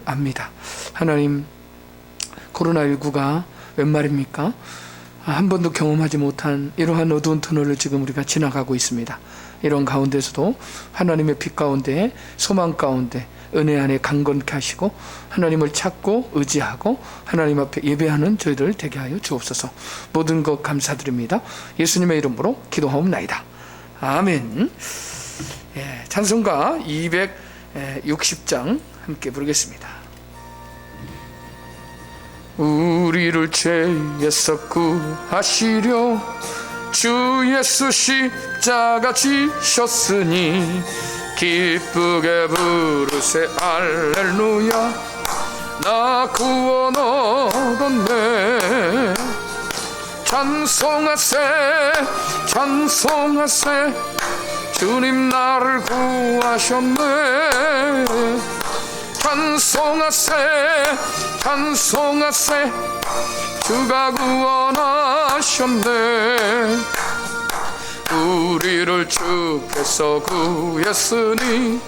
압니다. 하나님, 코로나19가 웬 말입니까? 한 번도 경험하지 못한 이러한 어두운 터널을 지금 우리가 지나가고 있습니다. 이런 가운데서도 하나님의 빛 가운데, 소망 가운데 은혜 안에 강건케 하시고 하나님을 찾고 의지하고 하나님 앞에 예배하는 저희들 되게 하여 주옵소서. 모든 것 감사드립니다. 예수님의 이름으로 기도하옵나이다. 아멘. 찬송가 260장 함께 부르겠습니다. 우리를 죄에서 구하시려 주 예수 십자가 지셨으니 기쁘게 부르세 할렐루야. 나 구원 얻었네. 찬송하세 찬송하세 주님 나를 구하셨네. 찬송하세 찬송하세 주가 구원하셨네. 우리를 주께서 구했으니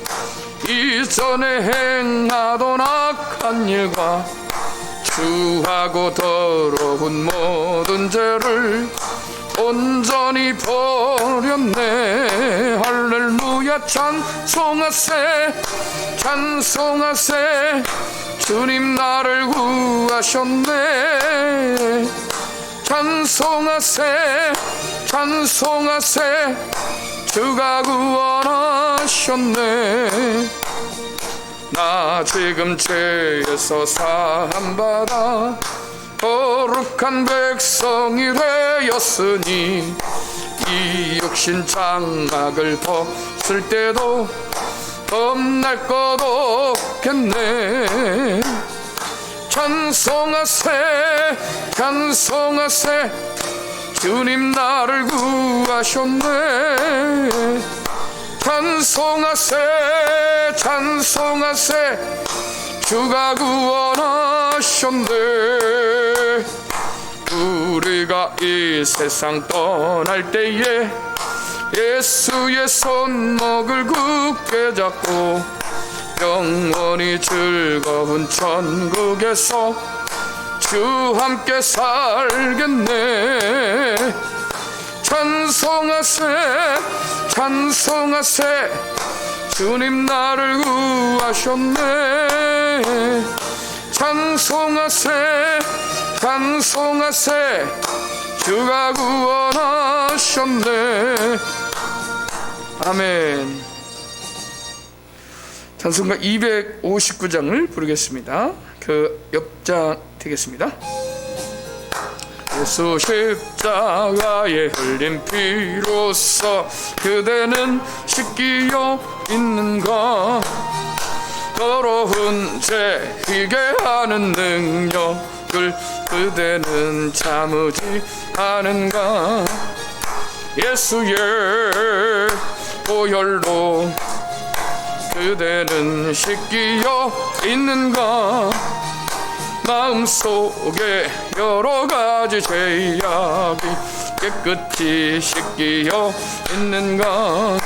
이전에 행하던 악한 일과 주하고 더러운 모든 죄를 온전히 버렸네. 할렐루야. 찬송하세 찬송하세 주님 나를 구하셨네. 찬송하세 찬송하세 주가 구원하셨네. 나 지금 죄에서 사함받아 거룩한 백성이 되었으니 이 육신 장막을 벗을 때도 겁날 것 없겠네. 찬송하세 찬송하세 주님 나를 구하셨네. 찬송하세 찬송하세 주가 구원하셨네. 우리가 이 세상 떠날 때에 예수의 손목을 굳게 잡고 영원히 즐거운 천국에서 주 함께 살겠네. 찬송하세 찬송하세 주님 나를 구하셨네. 찬송하세 찬송하세 주가 구원하셨네. 아멘. 찬송가 259장을 부르겠습니다. 그 옆장 되겠습니다. 예수 십자가에 흘린 피로써 그대는 씻기어 있는가. 더러운 죄 희게 하는 능력을 그대는 참으지 않은가. 예수의 보혈로 그대는 씻기어 있는가. 마음속에 여러가지 죄악이 깨끗이 씻기어 있는가.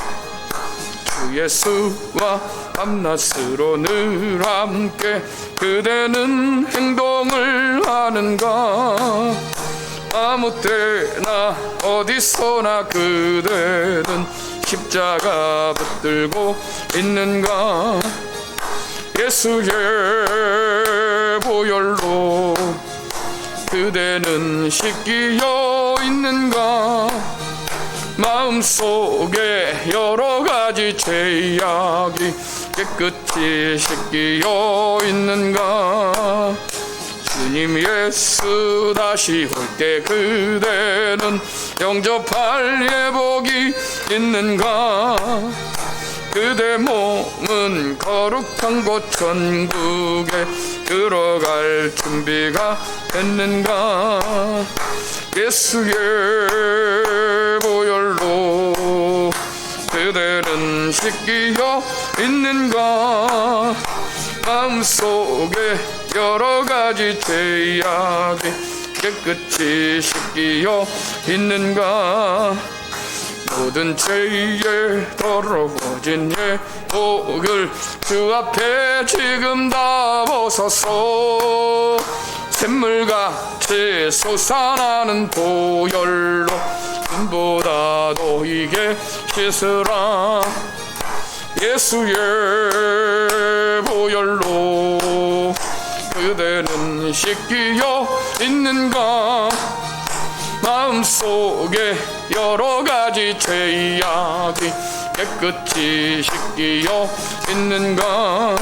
주 예수와 밤낮으로 늘 함께 그대는 행동을 하는가. 아무 때나 어디서나 그대는 십자가 붙들고 있는가. 예수의 보혈로 그대는 씻기어 있는가. 마음속에 여러가지 죄악이 깨끗이 씻기어 있는가. 주님 예수 다시 올 때 그대는 영접할 예복이 있는가. 그대 몸은 거룩한 곳 천국에 들어갈 준비가 됐는가. 예수의 보혈로 그대는 씻기어 있는가. 마음속에 여러가지 죄악이 깨끗이 씻기어 있는가. 모든 죄에 더러워진 예복을 주 앞에 지금 다 벗어서 샘물같이 솟아나는 보혈로 눈보다 너에게 씻으라. 예수의 보혈로 그대는 씻기어 있는가? 마음속에 여러가지 죄악이 깨끗이 씻기어 있는가?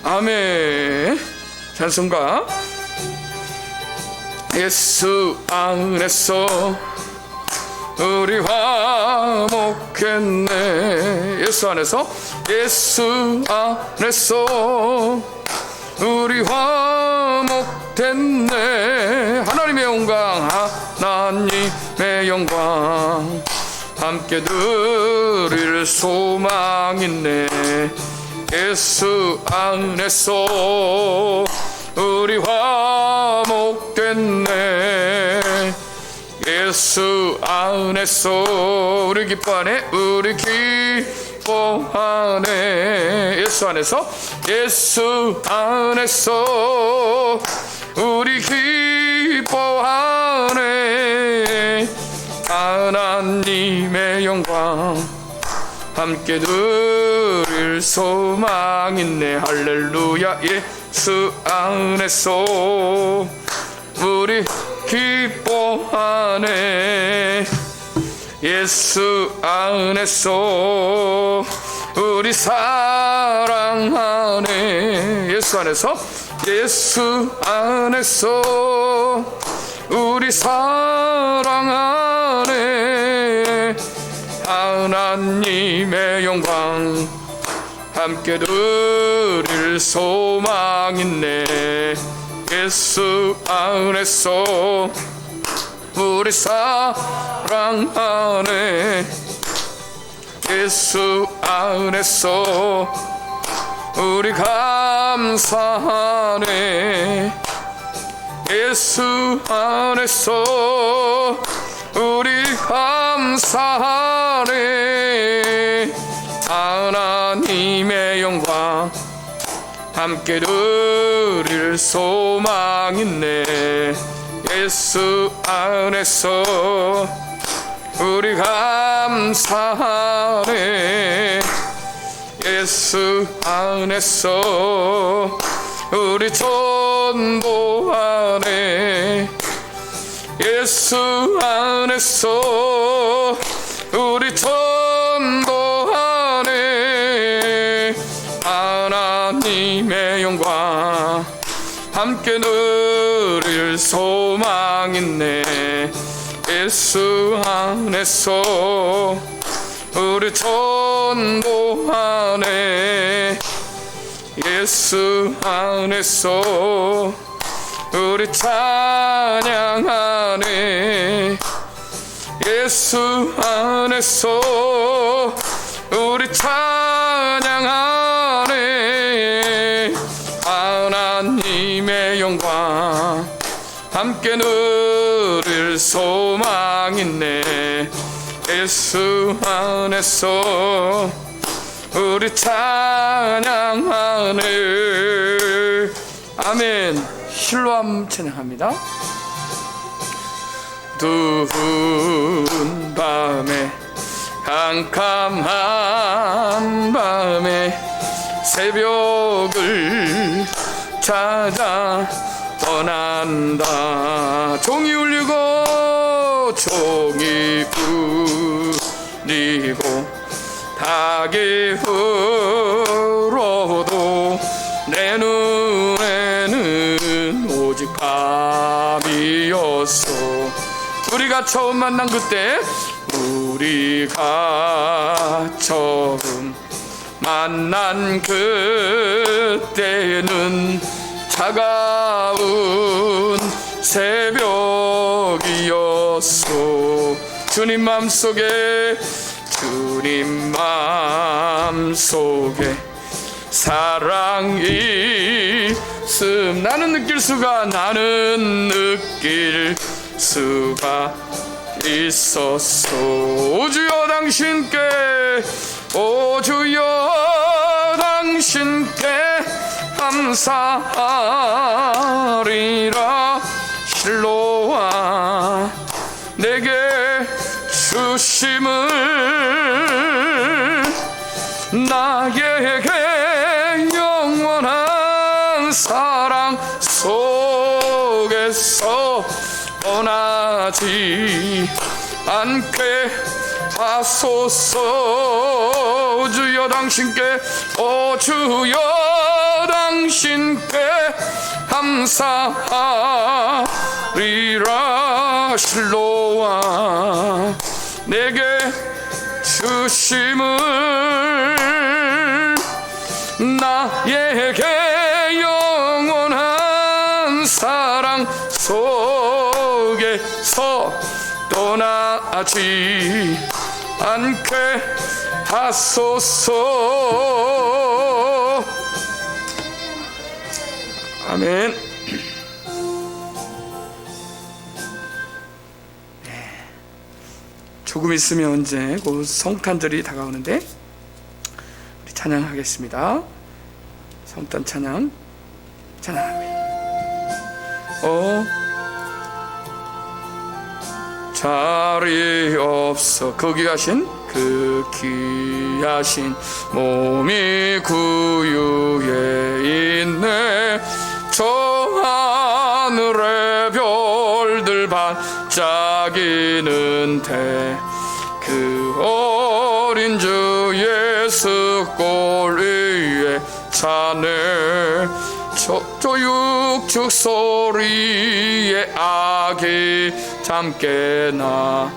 아멘. 찬송가. 예수 안에서 우리 화목했네. 예수 안에서, 예수 안에서 우리 화목됐네. 하나님의 영광, 하나님의 영광 함께 누릴 소망 있네. 예수 안에서 우리 화목됐네. 예수 안에서 우리 기뻐하네. 우리 기뻐하네. 예수 안에서, 예수 안에서 우리 기뻐하네. 하나님의 영광 함께 누릴 소망 있네. 할렐루야. 예수 안에서 우리 기뻐하네. 예수 안에서 우리 사랑하네. 예수 안에서, 예수 안에서 우리 사랑하네. 하나님의 영광 함께 누릴 소망 있네. 예수 안에서 우리 사랑하네. 예수 안에서 우리 감사하네. 예수 안에서 우리 감사하네. 하나님의 영광 함께 누릴 소망 있네. 예수 안에서 우리 감사하네. 예수 안에서 우리 전도하네. 예수 안에서 우리 전도하네. 하나님의 영광 함께 누릴 소망 있네. 예수 안에서 우리 전도하네. 예수 안에서 우리 찬양하네. 예수 안에서 우리 찬양하네. 하나님의 영광 함께 누릴 소망 있네. 예수 안에서 우리 찬양하네. 아멘. 실로암 찬양합니다. 두은 밤에 캄캄한 밤에 새벽을 찾아 떠난다. 종이 울리고 종이 울리고 닭이 울어도 내 눈에는 오직 밤이었어. 우리가 처음 만난 그때, 우리가 처음 만난 그때는 차가운 새벽이었어. 주님 맘속에, 주님 맘속에 사랑이 있음. 나는 느낄 수가 있었소. 오 주여 당신께, 오 주여 당신께 감사하리라. 실로와 내게 주심을 나에게 영원한 사랑 속에서 떠나지 않게 하소서. 주여 당신께, 오 주여 당신께 감사하리라. 실로와 내게 주심을 나에게 영원한 사랑 속에서 떠나지 않게 하소서. 아멘. 조금 있으면 이제 곧 성탄절이 다가오는데 우리 찬양하겠습니다. 성탄 찬양 찬양합니다. 자리 없어 거기 가신 그 귀하신 몸이 구유에 있네. 저 하늘의 별들 반짝이는데 그 어린 주 예수 골 위에 차네. 저 육축 소리에 아기 잠깨나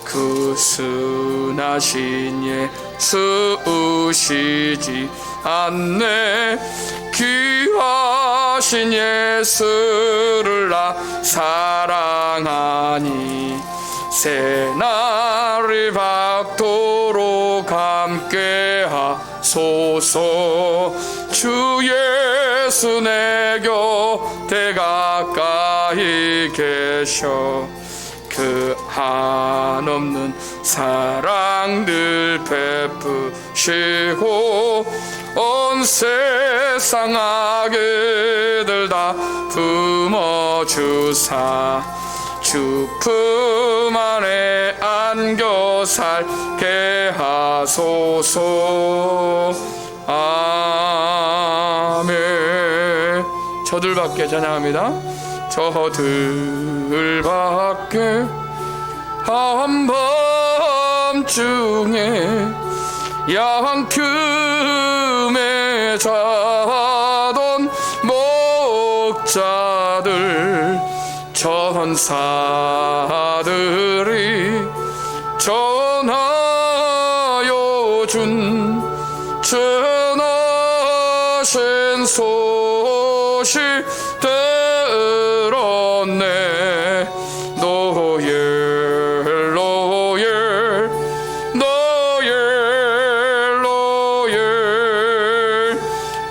그 순하신 예수 우시지 않네. 귀하신 예수를 나 사랑하니 새날이 밝도록 함께 하소서. 주 예수 내 곁에 가까이 계셔 그 한없는 사랑 늘 베푸시고 온 세상 악의들 다 품어주사 주 품 안에 안겨 살게 하소서. 아멘. 저들밖에 찬양합니다. 저들밖에 한밤중에 양금에 자던 목자들 전사들이 전하여 준 전하신 소식 들었네. 노엘 노엘 노엘 노엘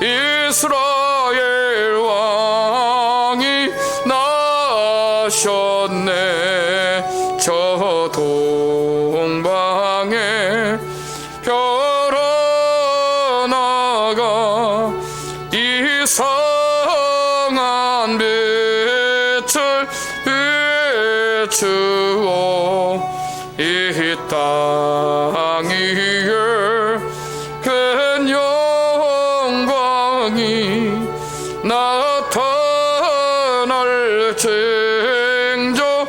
이스라엘 왕이 나셨네. 저 동방에 별 하나가 이상한 빛을 비추어 이 땅 위에 큰 영광이 나타날 징조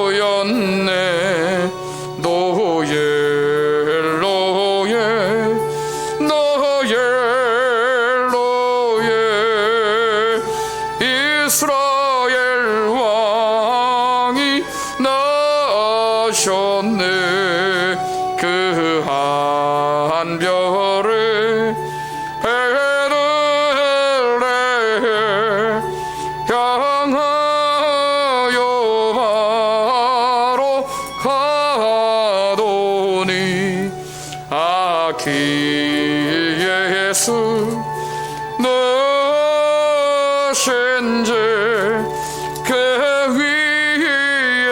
보였네. 노엘 노엘 노엘 노엘 이스라엘 왕이 나셨네. 그 한 별을 베들레헴 향하여 바로 가더니 아기 예수 너신지 그 위에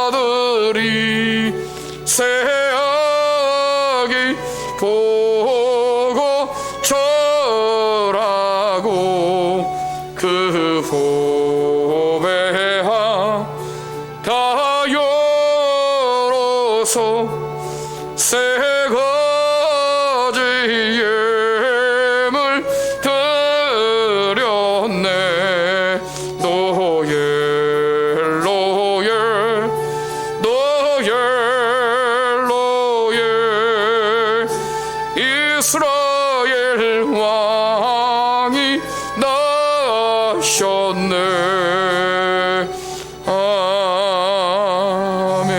박사들이 새하기 보고 절하고 그 보배하 다 열어서 세 가지 예물 드렸네. 노예 이스라엘 왕이 나셨네. 아멘.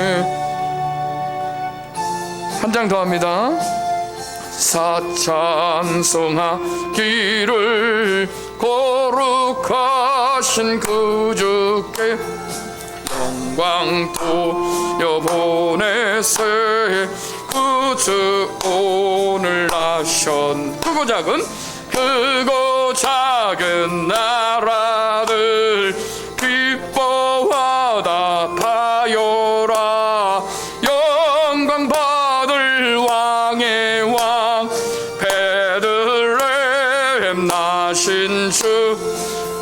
한 장 더 합니다. 사찬송하기를 거룩하신 그 주께 영광 돌려보내세. 그 오늘 나션 크고 작은 나라들 기뻐하다 타요라. 영광 받을 왕의 왕 베들레헴 나신 주.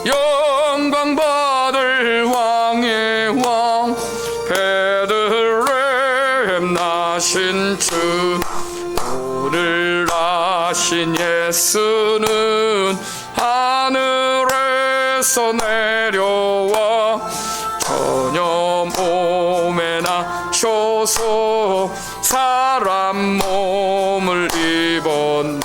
영광 받을 왕의 왕 베들레헴 나신 주. 오늘 나신 예수는 하늘에서 내려와 전혀 몸에 나셔서 사람 몸을 입었네.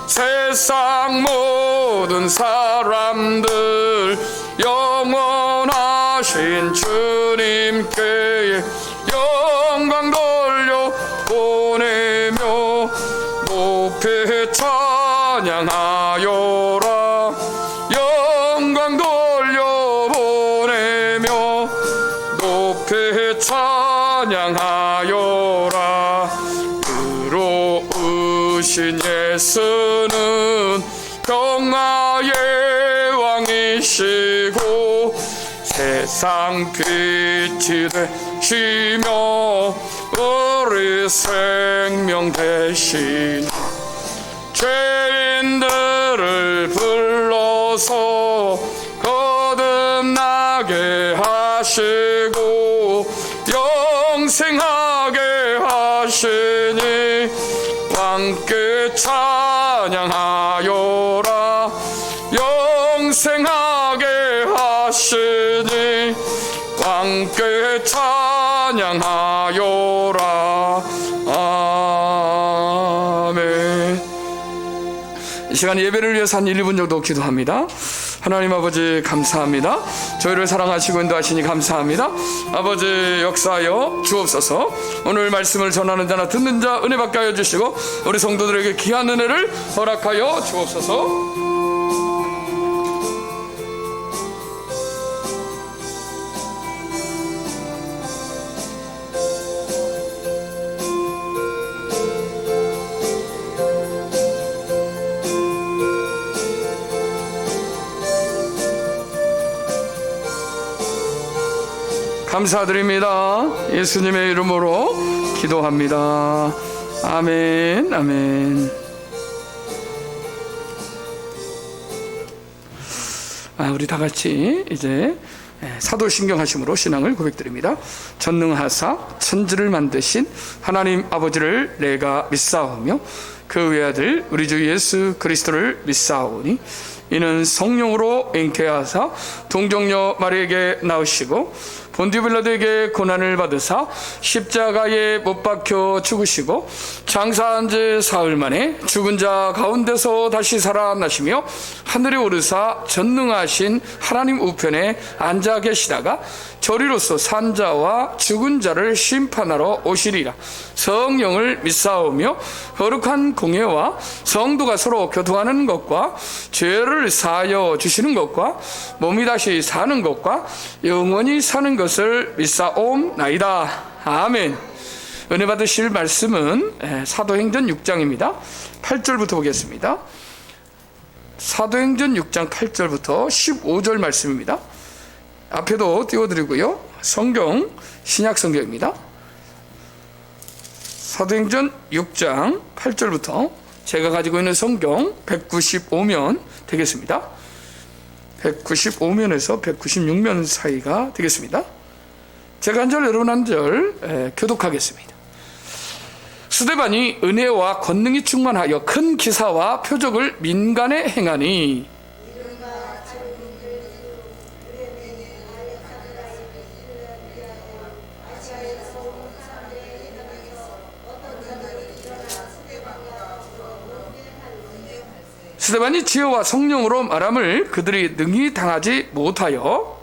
세상 모든 사람들 영원하신 주님께 영광 돌려 보내며 높이 찬양하여라. 영광 돌려 보내며 높이 찬양하여라. 의로우신 예수는 평화의 왕이시고 세상 빛이 되시며 우리 생명 대신 죄인들을 불러서 거듭나게 하시고 영생하게 하시니 함께 찬양하여라. 영생하게 하시니 함께 찬양하여라. 아멘. 이 시간 예배를 위해서 한 1, 2분 정도 기도합니다. 하나님 아버지 감사합니다. 저희를 사랑하시고 인도하시니 감사합니다. 아버지 역사하여 주옵소서. 오늘 말씀을 전하는 자나 듣는 자 은혜 받게 하여 주시고 우리 성도들에게 귀한 은혜를 허락하여 주옵소서. 감사드립니다. 예수님의 이름으로 기도합니다. 아멘. 아멘. 우리 다 같이 이제 사도신경 하심으로 신앙을 고백드립니다. 전능하사 천지를 만드신 하나님 아버지를 내가 믿사오며 그 외아들 우리 주 예수 그리스도를 믿사오니 이는 성령으로 잉태하사 동정녀 마리에게 나으시고 본디오 빌라도에게 고난을 받으사 십자가에 못 박혀 죽으시고 장사한 지 사흘 만에 죽은 자 가운데서 다시 살아나시며 하늘에 오르사 전능하신 하나님 우편에 앉아 계시다가 저리로서 산 자와 죽은 자를 심판하러 오시리라. 성령을 믿사오며 거룩한 공예와 성도가 서로 교통하는 것과 죄를 사하여 주시는 것과 몸이 다시 사는 것과 영원히 사는 것을 믿사옵나이다. 아멘. 은혜 받으실 말씀은 사도행전 6장입니다. 8절부터 보겠습니다. 사도행전 6장 8절부터 15절 말씀입니다. 앞에도 띄워드리고요. 성경 신약 성경입니다. 사도행전 6장 8절부터 제가 가지고 있는 성경 195면 되겠습니다. 195면에서 196면 사이가 되겠습니다. 제가 한 절 여러분 한 절 교독하겠습니다. 스데반이 은혜와 권능이 충만하여 큰 기사와 표적을 민간에 행하니 스데반이 지혜와 성령으로 말함을 그들이 능히 당하지 못하여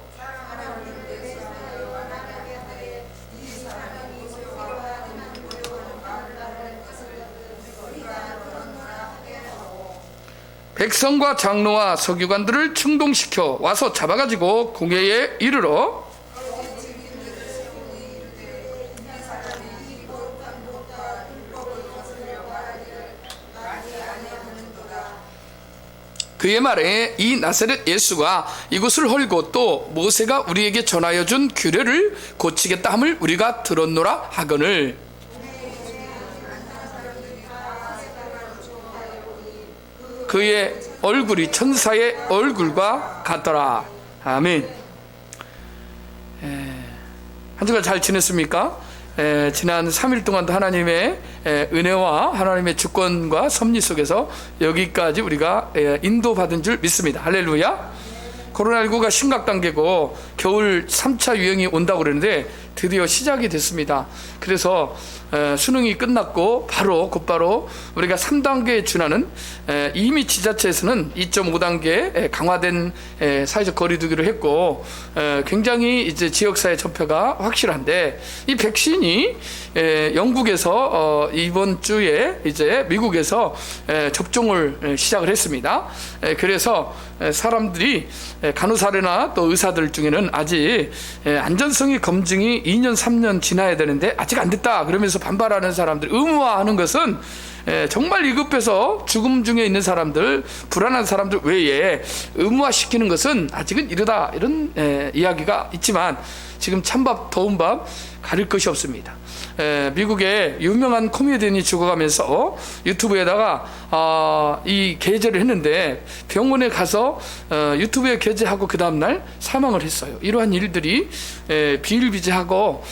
백성과 장로와 서기관들을 충동시켜 와서 잡아가지고 공회에 이르러 그의 말에 이 나사렛 예수가 이곳을 헐고 또 모세가 우리에게 전하여 준 규례를 고치겠다 함을 우리가 들었노라 하거늘 그의 얼굴이 천사의 얼굴과 같더라. 아멘. 한 주간 잘 지냈습니까? 지난 3일 동안도 하나님의 은혜와 하나님의 주권과 섭리 속에서 여기까지 우리가 인도받은 줄 믿습니다. 할렐루야. 코로나19가 심각 단계고 겨울 3차 유행이 온다고 그러는데 드디어 시작이 됐습니다. 그래서 수능이 끝났고 곧바로 우리가 3단계에 준하는 이미 지자체에서는 2.5단계 강화된 사회적 거리두기를 했고 굉장히 이제 지역사회 전파가 확실한데 이 백신이 영국에서 이번 주에 이제 미국에서 접종을 시작을 했습니다. 그래서 사람들이 간호사나 또 의사들 중에는 아직 안전성이 검증이 2년 3년 지나야 되는데 아직 안 됐다 그러면서 반발하는 사람들 의무화하는 것은 정말 위급해서 죽음 중에 있는 사람들 불안한 사람들 외에 의무화시키는 것은 아직은 이르다 이런 이야기가 있지만 지금 찬밥 더운 밥 가릴 것이 없습니다. 미국의 유명한 코미디언이 죽어가면서 유튜브에다가 이 게재를 했는데 병원에 가서 유튜브에 게재하고 그 다음날 사망을 했어요. 이러한 일들이 비일비재하고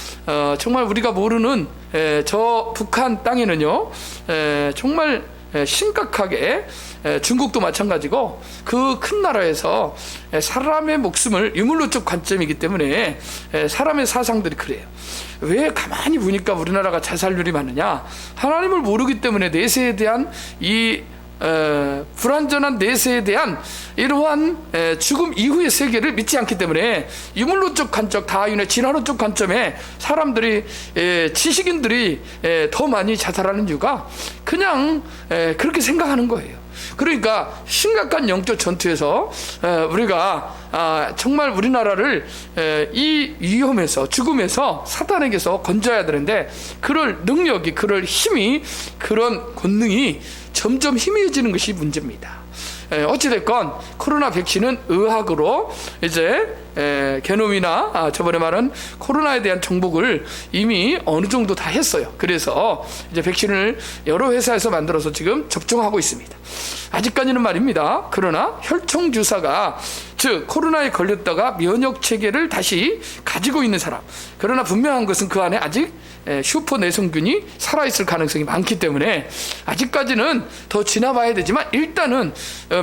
정말 우리가 모르는 저 북한 땅에는요 정말 심각하게 중국도 마찬가지고 그 큰 나라에서 사람의 목숨을 유물론적 관점이기 때문에 사람의 사상들이 그래요. 왜 가만히 보니까 우리나라가 자살률이 많으냐? 하나님을 모르기 때문에 내세에 대한 이 불완전한 내세에 대한 이러한 죽음 이후의 세계를 믿지 않기 때문에 유물론적 관점, 다윈의 진화론적 관점에 사람들이 지식인들이 더 많이 자살하는 이유가 그냥 그렇게 생각하는 거예요. 그러니까 심각한 영적 전투에서 우리가 정말 우리나라를 이 위험에서 죽음에서 사탄에게서 건져야 되는데 그럴 능력이 그럴 힘이 그런 권능이 점점 희미해지는 것이 문제입니다. 어찌됐건 코로나 백신은 의학으로 이제 게놈이나 저번에 말한 코로나에 대한 정복을 이미 어느 정도 다 했어요. 그래서 이제 백신을 여러 회사에서 만들어서 지금 접종하고 있습니다. 아직까지는 말입니다. 그러나 혈청 주사가 즉 코로나에 걸렸다가 면역 체계를 다시 가지고 있는 사람, 그러나 분명한 것은 그 안에 아직 슈퍼 내성균이 살아있을 가능성이 많기 때문에 아직까지는 더 지나봐야 되지만 일단은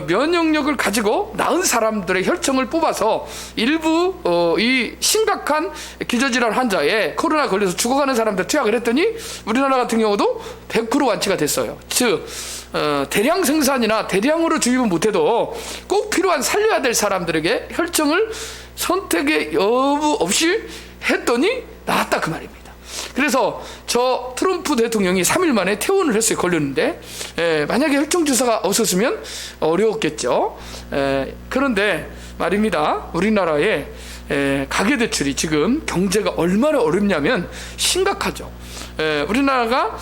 면역력을 가지고 나은 사람들의 혈청을 뽑아서 일부 이 심각한 기저질환 환자에 코로나 걸려서 죽어가는 사람들 투약을 했더니 우리나라 같은 경우도 100% 완치가 됐어요. 즉 대량 생산이나 대량으로 주입은 못해도 꼭 필요한 살려야 될 사람들에게 혈청을 선택의 여부 없이 했더니 나았다 그 말입니다. 그래서 저 트럼프 대통령이 3일 만에 퇴원을 했어요. 걸렸는데 만약에 혈청 주사가 없었으면 어려웠겠죠. 그런데 말입니다. 우리나라의 가계대출이 지금 경제가 얼마나 어렵냐면 심각하죠. 우리나라가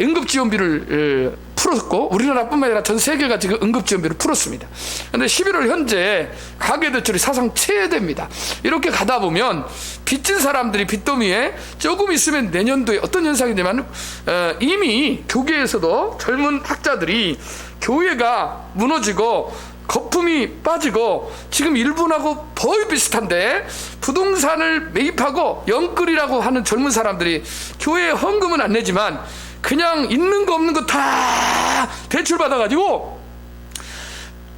응급지원비를 풀었고 우리나라뿐만 아니라 전 세계가 지금 응급지원비를 풀었습니다. 그런데 11월 현재 가계대출이 사상 최대입니다. 이렇게 가다 보면 빚진 사람들이 빚더미에 조금 있으면 내년도에 어떤 현상이냐면 이미 교계에서도 젊은 학자들이 교회가 무너지고 거품이 빠지고 지금 일본하고 거의 비슷한데 부동산을 매입하고 영끌이라고 하는 젊은 사람들이 교회에 헌금은 안 내지만 그냥 있는 거 없는 거 다 대출 받아가지고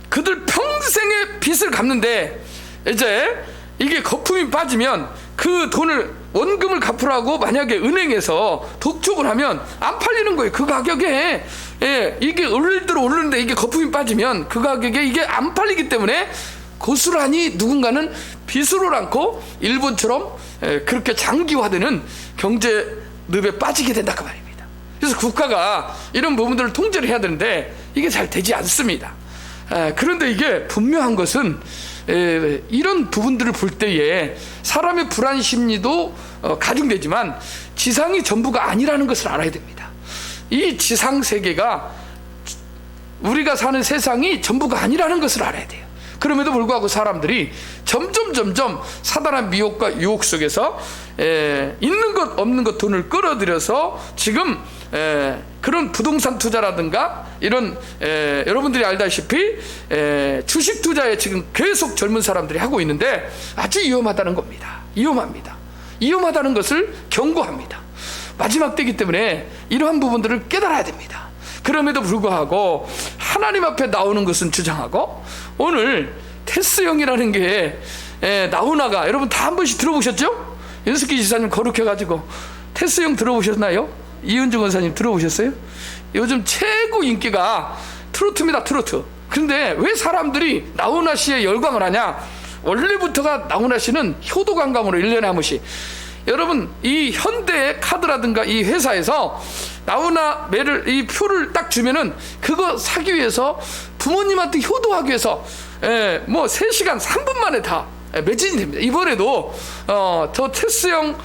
그들 평생의 빚을 갚는데 이제 이게 거품이 빠지면 그 돈을 원금을 갚으라고 만약에 은행에서 독촉을 하면 안 팔리는 거예요. 그 가격에. 예, 이게 오를 대로 오르는데 이게 거품이 빠지면 그 가격에 이게 안 팔리기 때문에 고스란히 누군가는 빚으로 않고 일본처럼 그렇게 장기화되는 경제 늪에 빠지게 된다 그 말입니다. 그래서 국가가 이런 부분들을 통제를 해야 되는데 이게 잘 되지 않습니다. 그런데 이게 분명한 것은 이런 부분들을 볼 때에 사람의 불안 심리도 가중되지만 지상이 전부가 아니라는 것을 알아야 됩니다. 이 지상 세계가 우리가 사는 세상이 전부가 아니라는 것을 알아야 돼요. 그럼에도 불구하고 사람들이 점점 사단한 미혹과 유혹 속에서 있는 것 없는 것 돈을 끌어들여서 지금 그런 부동산 투자라든가 이런 여러분들이 알다시피 주식 투자에 지금 계속 젊은 사람들이 하고 있는데 아주 위험하다는 겁니다. 위험하다는 것을 경고합니다. 마지막 때이기 때문에 이러한 부분들을 깨달아야 됩니다. 그럼에도 불구하고 하나님 앞에 나오는 것은 주장하고 오늘 테스형이라는 게 나훈아가 여러분 다 한 번씩 들어보셨죠? 윤석기 지사님 거룩해가지고 테스형 들어보셨나요? 이은주 권사님 들어보셨어요? 요즘 최고 인기가 트로트입니다. 트로트. 그런데 왜 사람들이 나훈아 씨에 열광을 하냐? 원래부터가 나훈아 씨는 효도 관광으로 1년에 한 번씩 여러분 이 현대 카드라든가 이 회사에서 나훈아 매를 이 표를 딱 주면은 그거 사기 위해서 부모님한테 효도하기 위해서 뭐 3시간 3분 만에 다 매진이 됩니다. 이번에도 저 테스형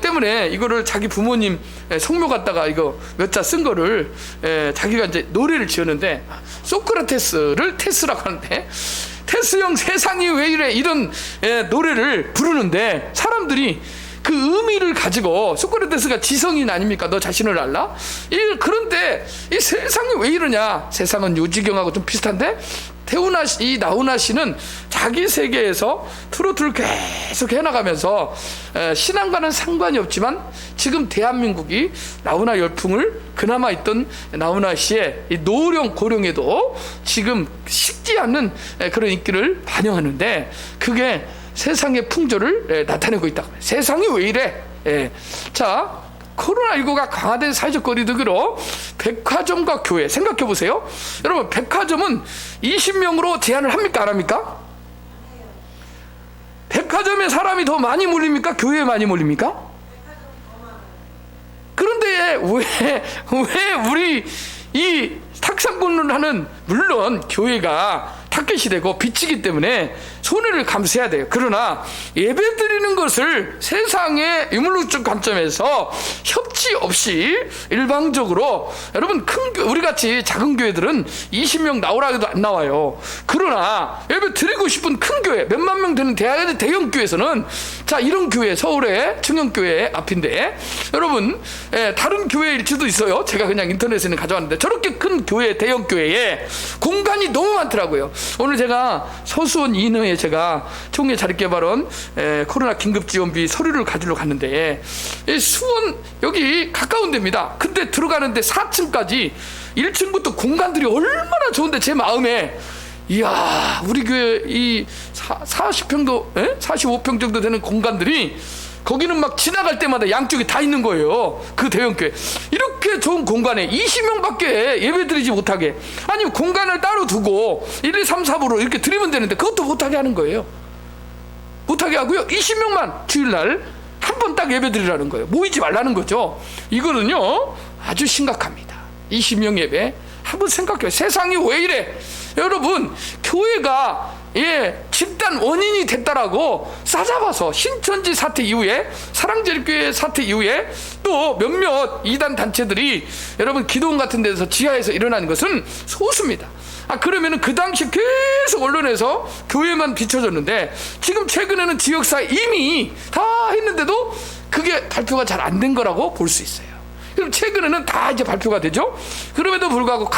때문에 이거를 자기 부모님 성묘 갔다가 이거 몇 자 쓴 거를 자기가 이제 노래를 지었는데 소크라테스를 테스라고 하는데 테스형 세상이 왜 이래 이런 노래를 부르는데 사람들이 그 의미를 가지고 소크라테스가 지성인 아닙니까? 너 자신을 알라? 그런데 이 세상이 왜 이러냐? 세상은 유지경하고 좀 비슷한데 이 나훈아 씨는 자기 세계에서 트로트를 계속 해나가면서 신앙과는 상관이 없지만 지금 대한민국이 나훈아 열풍을 그나마 있던 나훈아 씨의 이 노령 고령에도 지금 식지 않는 그런 인기를 반영하는데 그게 세상의 풍조를 나타내고 있다. 세상이 왜 이래? 자, 코로나19가 강화된 사회적 거리두기로 백화점과 교회 생각해 보세요. 여러분 백화점은 20명으로 제한을 합니까? 안 합니까? 백화점에 사람이 더 많이 몰립니까? 교회에 많이 몰립니까? 그런데 왜 우리 이 탁상권을 하는 물론 교회가 타겟이 되고 빛이기 때문에 손해를 감수해야 돼요. 그러나 예배 드리는 것을 세상의 유물론적 관점에서 협치 없이 일방적으로 여러분 우리같이 작은 교회들은 20명 나오라 해도 안 나와요. 그러나 예배 드리고 싶은 큰 교회 몇만 명 되는 대형 교회에서는 자 이런 교회 서울의 청년교회 앞인데 여러분 다른 교회일 수도 있어요. 제가 그냥 인터넷에는 가져왔는데 저렇게 큰 교회 대형 교회에 공간이 너무 많더라고요. 오늘 제가 서수원 인허에 제가 총회 자립개발원 코로나 긴급지원비 서류를 가지러 갔는데 수원 여기 가까운 데입니다. 근데 들어가는데 4층까지 1층부터 공간들이 얼마나 좋은데 제 마음에 이야 우리 교회 이 40평도 45평 정도 되는 공간들이 거기는 막 지나갈 때마다 양쪽에 다 있는 거예요. 그 대형교회 이렇게 좋은 공간에 20명밖에 예배드리지 못하게 아니 공간을 따로 두고 1, 2, 3, 4부로 이렇게 드리면 되는데 그것도 못하게 하는 거예요. 못하게 하고요 20명만 주일날 한 번 딱 예배드리라는 거예요. 모이지 말라는 거죠. 이거는요 아주 심각합니다. 20명 예배 한번 생각해요. 세상이 왜 이래? 여러분 교회가 집단 원인이 됐다라고 싸잡아서 신천지 사태 이후에 사랑제일교회 사태 이후에 또 몇몇 이단 단체들이 여러분 기도원 같은 데서 지하에서 일어나는 것은 소수입니다. 그러면은 그 당시 계속 언론에서 교회만 비춰졌는데 지금 최근에는 지역사회 이미 다 했는데도 그게 발표가 잘 안 된 거라고 볼 수 있어요. 그럼 최근에는 다 이제 발표가 되죠. 그럼에도 불구하고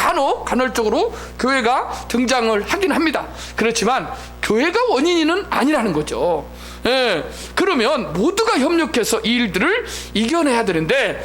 간헐적으로 교회가 등장을 하긴 합니다. 그렇지만 교회가 원인은 아니라는 거죠. 그러면 모두가 협력해서 이 일들을 이겨내야 되는데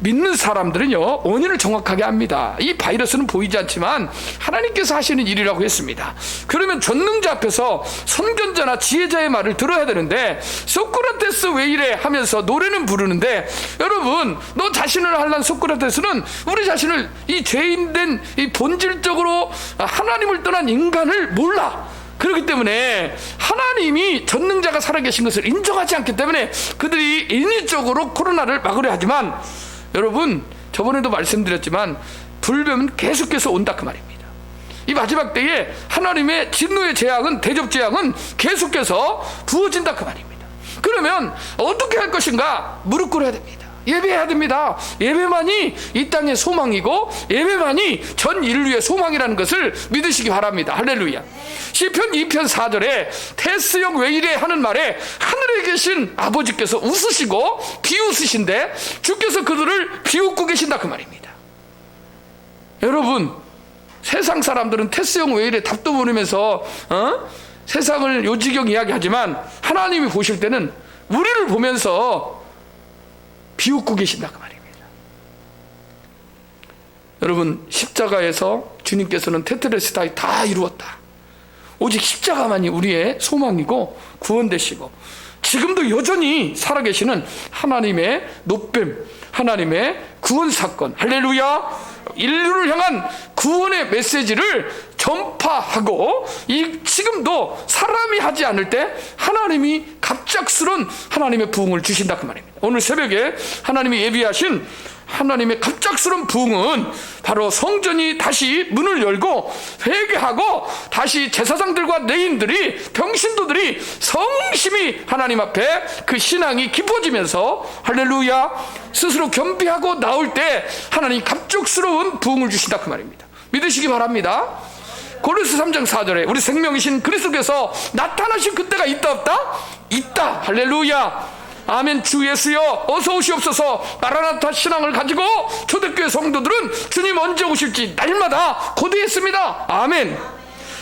믿는 사람들은요 원인을 정확하게 압니다. 이 바이러스는 보이지 않지만 하나님께서 하시는 일이라고 했습니다. 그러면 전능자 앞에서 선견자나 지혜자의 말을 들어야 되는데 소크라테스 왜 이래 하면서 노래는 부르는데 여러분 너 자신을 할란 소크라테스는 우리 자신을 이 죄인된 이 본질적으로 하나님을 떠난 인간을 몰라. 그렇기 때문에 하나님이 전능자가 살아계신 것을 인정하지 않기 때문에 그들이 인위적으로 코로나를 막으려 하지만 여러분 저번에도 말씀드렸지만 불뱀은 계속해서 온다 그 말입니다. 이 마지막 때에 하나님의 진노의 재앙은 대접 재앙은 계속해서 부어진다 그 말입니다. 그러면 어떻게 할 것인가? 무릎 꿇어야 됩니다. 예배해야 됩니다. 예배만이 이 땅의 소망이고 예배만이 전 인류의 소망이라는 것을 믿으시기 바랍니다. 할렐루야. 시편 2편 4절에 테스형 왜 이래 하는 말에 하늘에 계신 아버지께서 웃으시고 비웃으신데 주께서 그들을 비웃고 계신다 그 말입니다. 여러분 세상 사람들은 테스형 왜 이래 답도 모르면서 세상을 요지경 이야기하지만 하나님이 보실 때는 우리를 보면서 비웃고 계신다 그 말입니다. 여러분 십자가에서 주님께서는 테텔레스타이 다 이루었다. 오직 십자가만이 우리의 소망이고 구원되시고 지금도 여전히 살아계시는 하나님의 노뱀, 하나님의 구원사건, 할렐루야. 인류를 향한 구원의 메시지를 전파하고 지금도 사람이 하지 않을 때 하나님이 갑작스런 하나님의 부흥을 주신다 그 말입니다. 오늘 새벽에 하나님이 예비하신 하나님의 갑작스러운 부흥은 바로 성전이 다시 문을 열고 회개하고 다시 제사장들과 레인들이 병신도들이 성심이 하나님 앞에 그 신앙이 깊어지면서 할렐루야 스스로 겸비하고 나올 때 하나님 갑작스러운 부흥을 주신다 그 말입니다. 믿으시기 바랍니다. 고린도서 3장 4절에 우리 생명이신 그리스도께서 나타나신 그때가 있다 없다? 있다. 할렐루야. 아멘. 주 예수여 어서 오시옵소서. 마라나타 신앙을 가지고 초대교회 성도들은 주님 언제 오실지 날마다 고대했습니다. 아멘.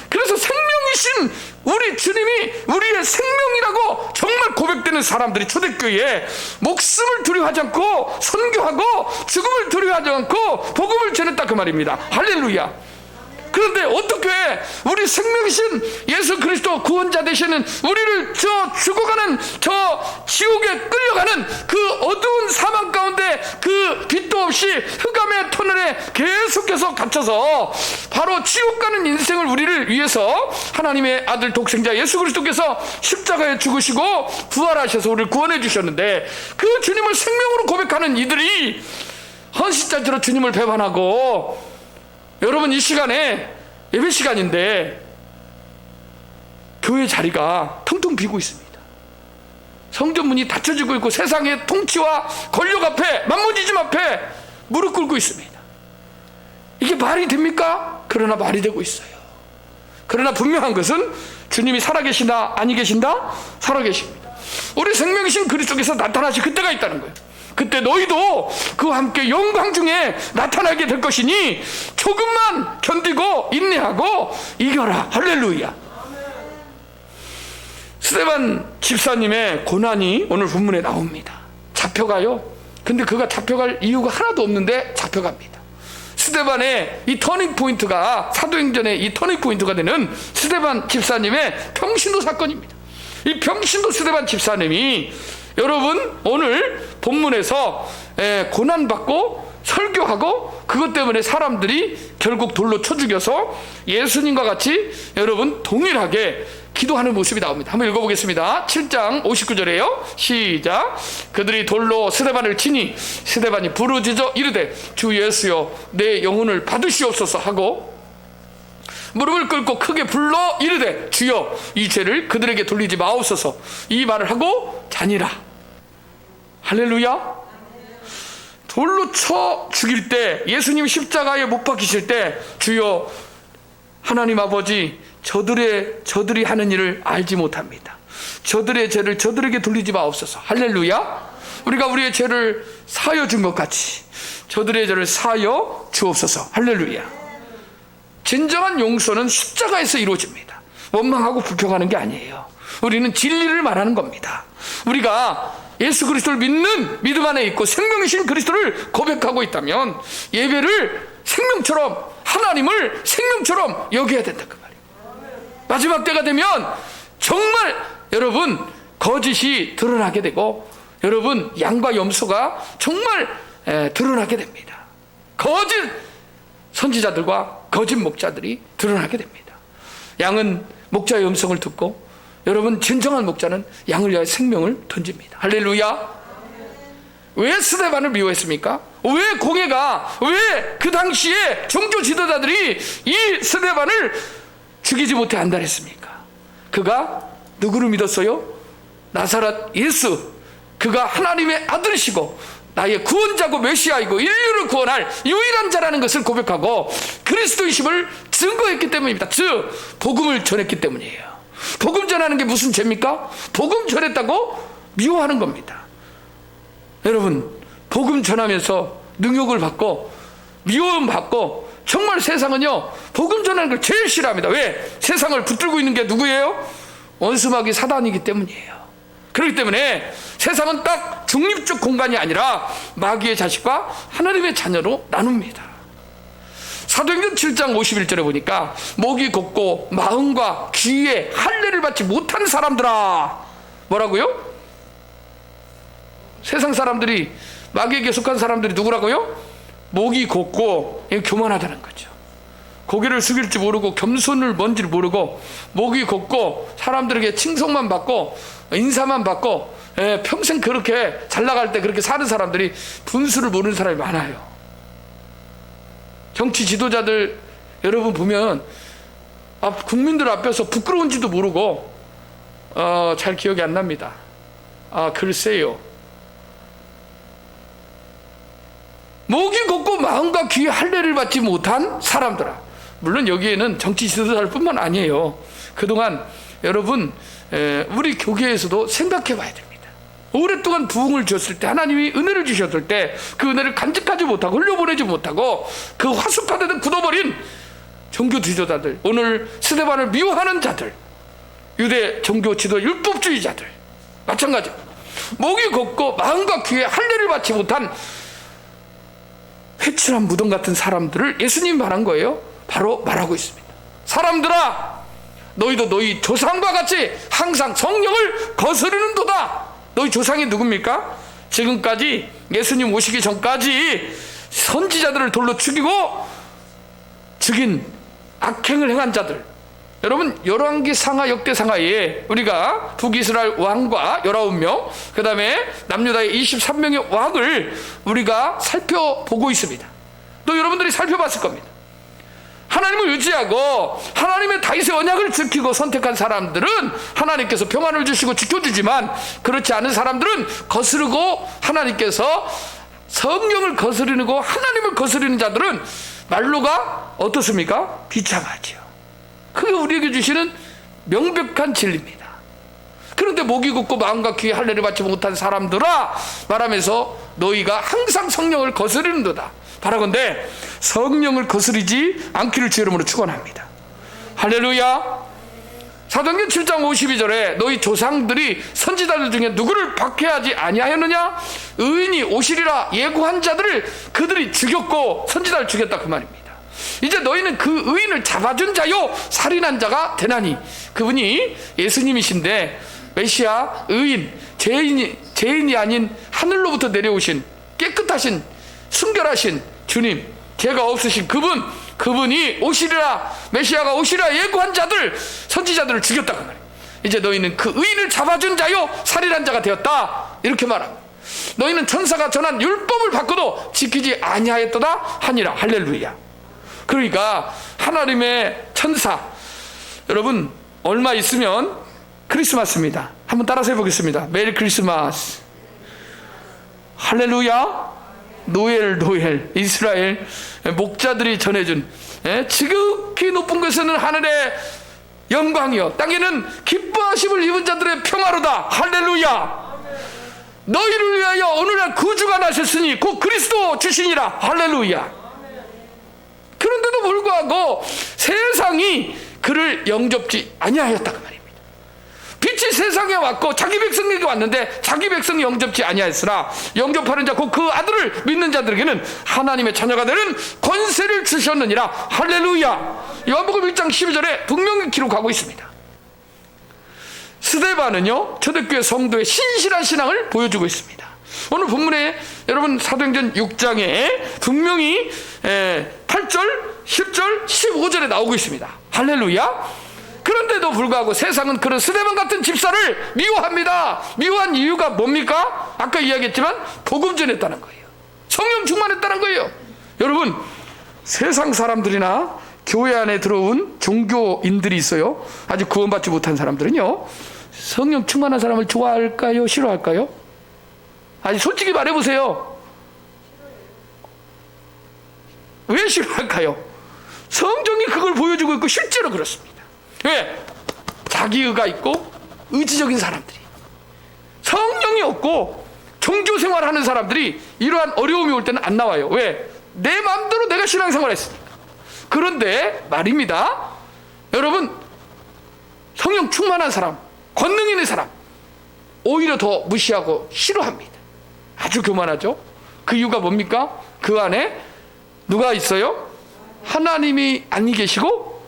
그래서 생명이신 우리 주님이 우리의 생명이라고 정말 고백되는 사람들이 초대교회에 목숨을 두려워하지 않고 선교하고 죽음을 두려워하지 않고 복음을 전했다 그 말입니다. 할렐루야. 그런데 어떻게 우리 생명이신 예수 그리스도 구원자 되시는 우리를 저 죽어가는 저 지옥에 끌려가는 그 어두운 사망 가운데 그 빛도 없이 흑암의 터널에 계속해서 갇혀서 바로 지옥 가는 인생을 우리를 위해서 하나님의 아들 독생자 예수 그리스도께서 십자가에 죽으시고 부활하셔서 우리를 구원해 주셨는데 그 주님을 생명으로 고백하는 이들이 헌신잔치로 주님을 배반하고 여러분 이 시간에 예배 시간인데 교회 자리가 텅텅 비고 있습니다. 성전 문이 닫혀지고 있고 세상의 통치와 권력 앞에 만무지즘 앞에 무릎 꿇고 있습니다. 이게 말이 됩니까? 그러나 말이 되고 있어요. 그러나 분명한 것은 주님이 살아계시나 아니 계신다? 살아계십니다. 우리 생명이신 그리스도께서 나타나실 그때가 있다는 거예요. 그때 너희도 그와 함께 영광 중에 나타나게 될 것이니 조금만 견디고 인내하고 이겨라. 할렐루야. 스데반 집사님의 고난이 오늘 본문에 나옵니다. 잡혀가요. 근데 그가 잡혀갈 이유가 하나도 없는데 잡혀갑니다. 스데반의 이 터닝 포인트가 사도행전의 이 터닝 포인트가 되는 스데반 집사님의 평신도 사건입니다. 이 평신도 스데반 집사님이 여러분 오늘 본문에서 고난받고 설교하고 그것 때문에 사람들이 결국 돌로 쳐 죽여서 예수님과 같이 여러분 동일하게 기도하는 모습이 나옵니다. 한번 읽어보겠습니다. 7장 59절에요 시작. 그들이 돌로 스데반을 치니 스데반이 부르짖어 이르되 주 예수여 내 영혼을 받으시옵소서 하고 무릎을 꿇고 크게 불러 이르되 주여 이 죄를 그들에게 돌리지 마옵소서. 이 말을 하고 자니라. 할렐루야. 돌로 쳐 죽일 때, 예수님 십자가에 못 박히실 때 주여 하나님 아버지 저들이 하는 일을 알지 못합니다. 저들의 죄를 저들에게 돌리지 마옵소서. 할렐루야. 우리가 우리의 죄를 사하여 준 것 같이 저들의 죄를 사하여 주옵소서. 할렐루야. 진정한 용서는 십자가에서 이루어집니다. 원망하고 불평하는 게 아니에요. 우리는 진리를 말하는 겁니다. 우리가 예수 그리스도를 믿는 믿음 안에 있고 생명이신 그리스도를 고백하고 있다면 예배를 생명처럼, 하나님을 생명처럼 여겨야 된다 그 말이에요. 마지막 때가 되면 정말 여러분 거짓이 드러나게 되고 여러분 양과 염소가 정말 드러나게 됩니다. 거짓 선지자들과 거짓 목자들이 드러나게 됩니다. 양은 목자의 음성을 듣고 여러분 진정한 목자는 양을 위하여 생명을 던집니다. 할렐루야. 왜 스데반을 미워했습니까? 왜 공회가, 왜 그 당시에 종교 지도자들이 이 스데반을 죽이지 못해 안달했습니까? 그가 누구를 믿었어요? 나사렛 예수. 그가 하나님의 아들이시고 나의 구원자고 메시아이고 인류를 구원할 유일한 자라는 것을 고백하고 그리스도이심을 증거했기 때문입니다. 즉 복음을 전했기 때문이에요. 복음 전하는 게 무슨 죄입니까? 복음 전했다고 미워하는 겁니다. 여러분 복음 전하면서 능욕을 받고 미워움 받고 정말 세상은요 복음 전하는 걸 제일 싫어합니다. 왜? 세상을 붙들고 있는 게 누구예요? 원수마귀 사단이기 때문이에요. 그렇기 때문에 세상은 딱 중립적 공간이 아니라 마귀의 자식과 하나님의 자녀로 나눕니다. 사도행전 7장 51절에 보니까 목이 곧고 마음과 귀에 할례를 받지 못한 사람들아. 뭐라고요? 세상 사람들이, 마귀에게 속한 사람들이 누구라고요? 목이 곧고 교만하다는 거죠. 고개를 숙일지 모르고 겸손을 뭔지를 모르고 목이 곧고 사람들에게 칭송만 받고 인사만 받고 평생 그렇게 잘 나갈 때 그렇게 사는 사람들이 분수를 모르는 사람이 많아요. 정치 지도자들 여러분 보면 국민들 앞에서 부끄러운지도 모르고 잘 기억이 안 납니다. 글쎄요. 목이 곧고 마음과 귀에 할례를 받지 못한 사람들아. 물론 여기에는 정치 지도자들 뿐만 아니에요. 그동안 여러분 우리 교계에서도 생각해 봐야 됩니다. 오랫동안 부흥을 줬을 때, 하나님이 은혜를 주셨을 때 그 은혜를 간직하지 못하고 흘려보내지 못하고 그 화숙하듯 굳어버린 종교 지도자들, 오늘 스데반을 미워하는 자들, 유대 종교 지도 율법주의자들 마찬가지. 목이 곧고 마음과 귀에 할례를 받지 못한 회칠한 무덤 같은 사람들을 예수님이 말한 거예요. 바로 말하고 있습니다. 사람들아, 너희도 너희 조상과 같이 항상 성령을 거스르는도다. 너희 조상이 누굽니까? 지금까지 예수님 오시기 전까지 선지자들을 돌로 죽이고 죽인 악행을 행한 자들. 여러분 열왕기 상하 역대 상하에 우리가 북이스라엘 왕과 19명, 그 다음에 남유다의 23명의 왕을 우리가 살펴보고 있습니다. 또 여러분들이 살펴봤을 겁니다. 하나님을 의지하고 하나님의 다윗의 언약을 지키고 선택한 사람들은 하나님께서 평안을 주시고 지켜주지만, 그렇지 않은 사람들은 거스르고 하나님께서 성령을 거스르고 하나님을 거스르는 자들은 말로가 어떻습니까? 비참하지요. 그게 우리에게 주시는 명백한 진리입니다. 그런데 목이 굳고 마음과 귀에 할례를 받지 못한 사람들아 말하면서 너희가 항상 성령을 거스르는도다. 바라건대 성령을 거스르지 않기를 주 이름으로 축원합니다. 할렐루야. 사도행전 7장 52절에 너희 조상들이 선지자들 중에 누구를 박해하지 아니하였느냐? 의인이 오시리라 예고한 자들을 그들이 죽였고 선지자를 죽였다 그 말입니다. 이제 너희는 그 의인을 잡아준 자요 살인한 자가 되나니. 그분이 예수님이신데 메시아, 의인, 죄인이 아닌 하늘로부터 내려오신 깨끗하신 순결하신 주님, 죄가 없으신 그분이 오시리라, 메시아가 오시리라 예고한 자들, 선지자들을 죽였다 그 말이에요. 이제 너희는 그 의인을 잡아준 자요 살인한 자가 되었다 이렇게 말합니다. 너희는 천사가 전한 율법을 받고도 지키지 아니하였도다 하니라. 할렐루야. 그러니까 하나님의 천사. 여러분, 얼마 있으면 크리스마스입니다. 한번 따라서 해보겠습니다. 메리 크리스마스. 할렐루야. 노엘. 이스라엘 목자들이 전해준 지극히 높은 곳에는 하늘의 영광이요 땅에는 기뻐하심을 입은 자들의 평화로다. 할렐루야. 너희를 위하여 오늘날 구주가 나셨으니 곧 그리스도 주시니라. 할렐루야. 그런데도 불구하고 세상이 그를 영접지 아니하였다 그 말입니다. 빛이 세상에 왔고 자기 백성에게 왔는데 자기 백성이 영접지 아니하였으나 영접하는 자 곧 그 아들을 믿는 자들에게는 하나님의 자녀가 되는 권세를 주셨느니라. 할렐루야. 요한복음 1장 12절에 분명히 기록하고 있습니다. 스데반은요 초대교회 성도의 신실한 신앙을 보여주고 있습니다. 오늘 본문에 여러분 사도행전 6장에 분명히 8절, 10절, 15절에 나오고 있습니다. 할렐루야. 그런데도 불구하고 세상은 그런 스데반 같은 집사를 미워합니다. 미워한 이유가 뭡니까? 아까 이야기했지만 복음 전했다는 거예요. 성령 충만했다는 거예요. 여러분, 세상 사람들이나 교회 안에 들어온 종교인들이 있어요. 아직 구원받지 못한 사람들은요 성령 충만한 사람을 좋아할까요? 싫어할까요? 아니 솔직히 말해보세요. 왜 싫어할까요? 성경이 그걸 보여주고 있고 실제로 그렇습니다. 왜? 자기의가 있고 의지적인 사람들이, 성령이 없고 종교생활하는 사람들이 이러한 어려움이 올 때는 안 나와요. 왜? 내 마음대로 내가 신앙생활 했으니까. 그런데 말입니다, 여러분, 성령 충만한 사람, 권능 있는 사람 오히려 더 무시하고 싫어합니다. 아주 교만하죠. 그 이유가 뭡니까? 그 안에 누가 있어요? 하나님이 아니 계시고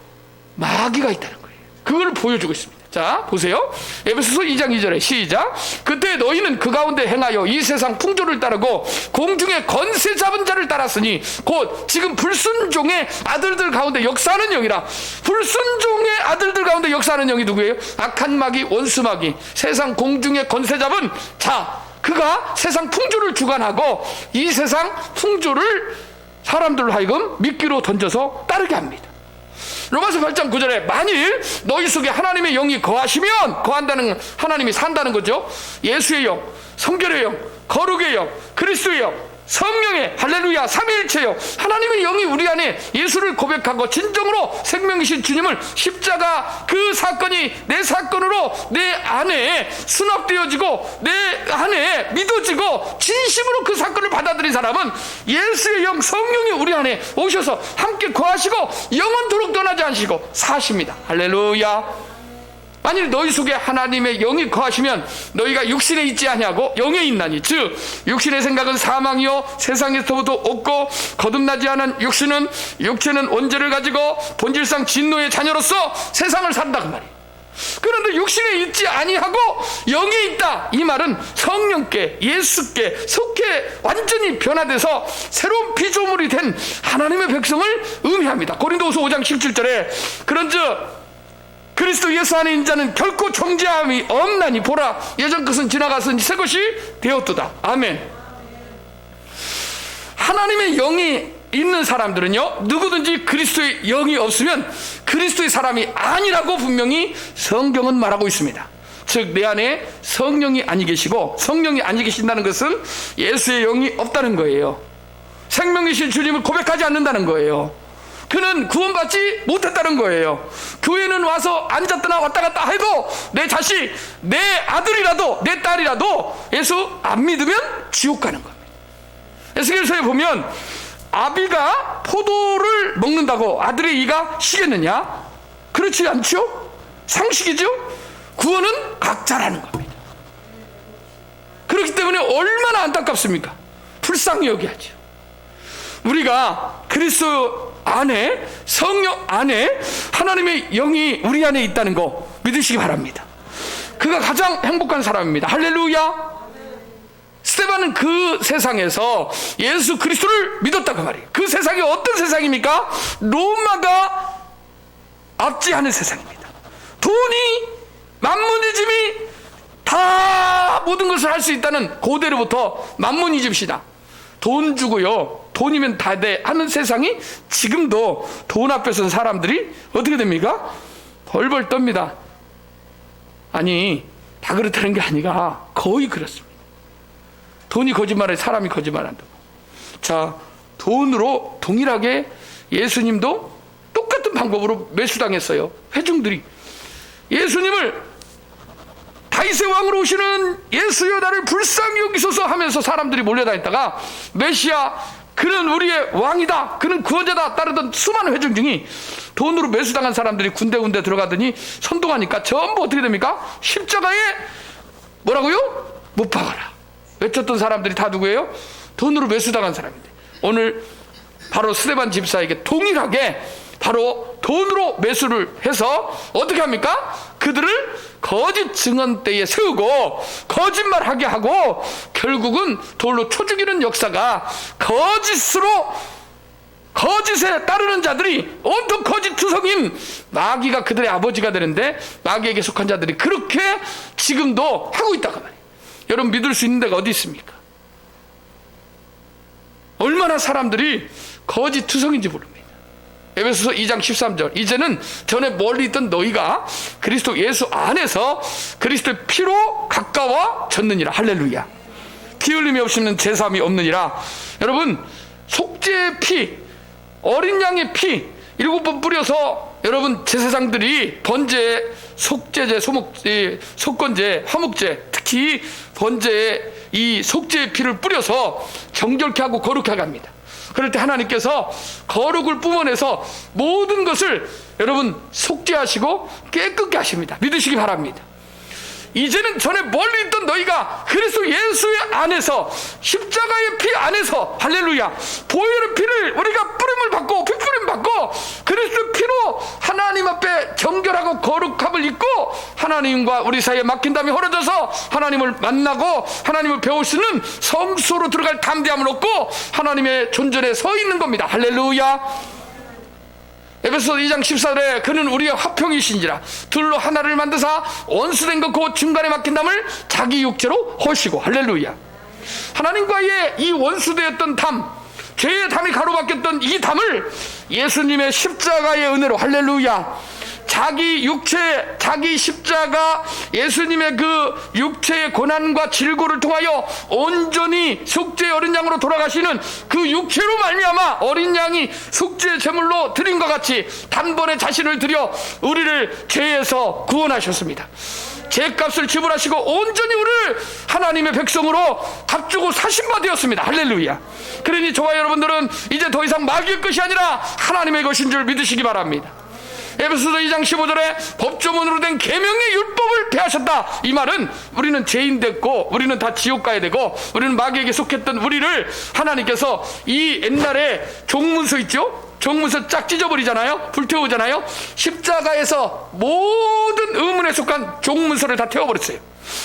마귀가 있다는 거예요. 그걸 보여주고 있습니다. 자, 보세요. 에베소서 2장 2절에 시작. 그때 너희는 그 가운데 행하여 이 세상 풍조를 따르고 공중의 권세 잡은 자를 따랐으니 곧 지금 불순종의 아들들 가운데 역사하는 영이라. 불순종의 아들들 가운데 역사하는 영이 누구예요? 악한 마귀, 원수 마귀, 세상 공중의 권세 잡은 자, 그가 세상 풍조를 주관하고 이 세상 풍조를 사람들로 하여금 미끼로 던져서 따르게 합니다. 로마서 8장 9절에 만일 너희 속에 하나님의 영이 거하시면, 거한다는 하나님이 산다는 거죠. 예수의 영, 성결의 영, 거룩의 영, 그리스도의 영, 성령의 할렐루야 삼위일체요. 하나님의 영이 우리 안에 예수를 고백하고 진정으로 생명이신 주님을 십자가 그 사건이 내 사건으로 내 안에 수납되어지고 내 안에 믿어지고 진심으로 그 사건을 받아들인 사람은 예수의 영, 성령이 우리 안에 오셔서 함께 거하시고 영원토록 떠나지 않으시고 사십니다. 할렐루야. 만일 너희 속에 하나님의 영이 거하시면 너희가 육신에 있지 아니하고 영에 있나니, 즉 육신의 생각은 사망이요 세상에서부터 없고 거듭나지 않은 육체는 원죄를 가지고 본질상 진노의 자녀로서 세상을 산다 그 말이에요. 그런데 육신에 있지 아니하고 영에 있다, 이 말은 성령께, 예수께 속해 완전히 변화돼서 새로운 피조물이 된 하나님의 백성을 의미합니다. 고린도후서 5장 17절에 그런즉 그리스도 예수 안에 있는 자는 결코 정죄함이 없나니 보라 예전 것은 지나갔으니 새 것이 되었도다. 아멘. 하나님의 영이 있는 사람들은요 누구든지 그리스도의 영이 없으면 그리스도의 사람이 아니라고 분명히 성경은 말하고 있습니다. 즉 내 안에 성령이 아니 계시고, 성령이 아니 계신다는 것은 예수의 영이 없다는 거예요. 생명이신 주님을 고백하지 않는다는 거예요. 그는 구원받지 못했다는 거예요. 교회는 와서 앉았다나 왔다 갔다 해도 내 자식, 내 아들이라도 내 딸이라도 예수 안 믿으면 지옥 가는 겁니다. 에스겔서에 보면 아비가 포도를 먹는다고 아들의 이가 시겠느냐? 그렇지 않죠? 상식이죠? 구원은 각자라는 겁니다. 그렇기 때문에 얼마나 안타깝습니까? 불쌍히 여겨야죠. 우리가 그리스도 안에, 성령 안에 하나님의 영이 우리 안에 있다는 거 믿으시기 바랍니다. 그가 가장 행복한 사람입니다. 할렐루야. 스데반은 그 세상에서 예수 그리스도를 믿었다 그 말이에요. 그 세상이 어떤 세상입니까? 로마가 압제하는 세상입니다. 돈이, 만문이즘이 다 모든 것을 할 수 있다는 고대로부터 만문이즘시다. 돈 주고요 돈이면 다 돼 하는 세상이 지금도 돈 앞에서는 사람들이 어떻게 됩니까? 벌벌 떱니다. 아니, 다 그렇다는 게 아니라 거의 그렇습니다. 돈이 거짓말해, 사람이 거짓말한다고. 자, 돈으로 동일하게 예수님도 똑같은 방법으로 매수당했어요. 회중들이 예수님을 다윗의 왕으로 오시는 예수여 나를 불쌍히 여기소서 하면서 사람들이 몰려다녔다가 메시아 그는 우리의 왕이다, 그는 구원자다 따르던 수많은 회중 중에 돈으로 매수당한 사람들이 군데군데 들어가더니 선동하니까 전부 어떻게 됩니까? 십자가에 뭐라고요? 못 박아라 외쳤던 사람들이 다 누구예요? 돈으로 매수당한 사람인데 오늘 바로 스데반 집사에게 동일하게 바로 돈으로 매수를 해서 어떻게 합니까? 그들을 거짓 증언대에 세우고 거짓말하게 하고 결국은 돌로 쳐 죽이는 역사가 거짓에 따르는 자들이 온통 거짓 투성인 마귀가 그들의 아버지가 되는데 마귀에게 속한 자들이 그렇게 지금도 하고 있다고 말이에요. 여러분 믿을 수 있는 데가 어디 있습니까? 얼마나 사람들이 거짓 투성인지 모릅니다. 에베소서 2장 13절 이제는 전에 멀리 있던 너희가 그리스도 예수 안에서 그리스도의 피로 가까워졌느니라. 할렐루야. 피 흘림이 없이는 제사함이 없느니라. 여러분 속죄의 피, 어린 양의 피 7번 뿌려서 여러분 제사장들이 번제, 속죄제, 속건제, 화목제 특히 번제에 이 속죄의 피를 뿌려서 정결케 하고 거룩하게 합니다. 그럴 때 하나님께서 거룩을 뿜어내서 모든 것을 여러분 속죄하시고 깨끗게 하십니다. 믿으시기 바랍니다. 이제는 전에 멀리 있던 너희가 그리스도 예수의 안에서 십자가의 피 안에서 할렐루야 보혈의 피를 우리가 뿌림을 받고 피뿌림 받고 그리스도의 피로 하나님 앞에 정결하고 거룩함을 입고 하나님과 우리 사이에 막힌 담이 헐어져서 하나님을 만나고 하나님을 배울 수 있는 성소로 들어갈 담대함을 얻고 하나님의 존전에 서 있는 겁니다. 할렐루야. 에베소서 2장 14절에 그는 우리의 화평이신지라 둘로 하나를 만드사 원수된 것 그 중간에 막힌 담을 자기 육체로 허시고 할렐루야. 하나님과의 이 원수되었던 담, 죄의 담이 가로막혔던 이 담을 예수님의 십자가의 은혜로 할렐루야 자기 육체, 자기 십자가 예수님의 그 육체의 고난과 질고를 통하여 온전히 속죄의 어린 양으로 돌아가시는 그 육체로 말미암아 어린 양이 속죄의 제물로 드린 것 같이 단번에 자신을 드려 우리를 죄에서 구원하셨습니다. 죄값을 지불하시고 온전히 우리를 하나님의 백성으로 값주고 사신 바 되었습니다. 할렐루야. 그러니 저와 여러분들은 이제 더 이상 마귀의 것이 아니라 하나님의 것인 줄 믿으시기 바랍니다. 에베소서 2장 15절에 법조문으로 된 계명의 율법을 폐하셨다. 이 말은 우리는 죄인 됐고 우리는 다 지옥 가야 되고 우리는 마귀에게 속했던 우리를 하나님께서 이 옛날에 종문서 있죠? 종문서 쫙 찢어버리잖아요. 불태우잖아요. 십자가에서 모든 의문에 속한 종문서를 다 태워버렸어요.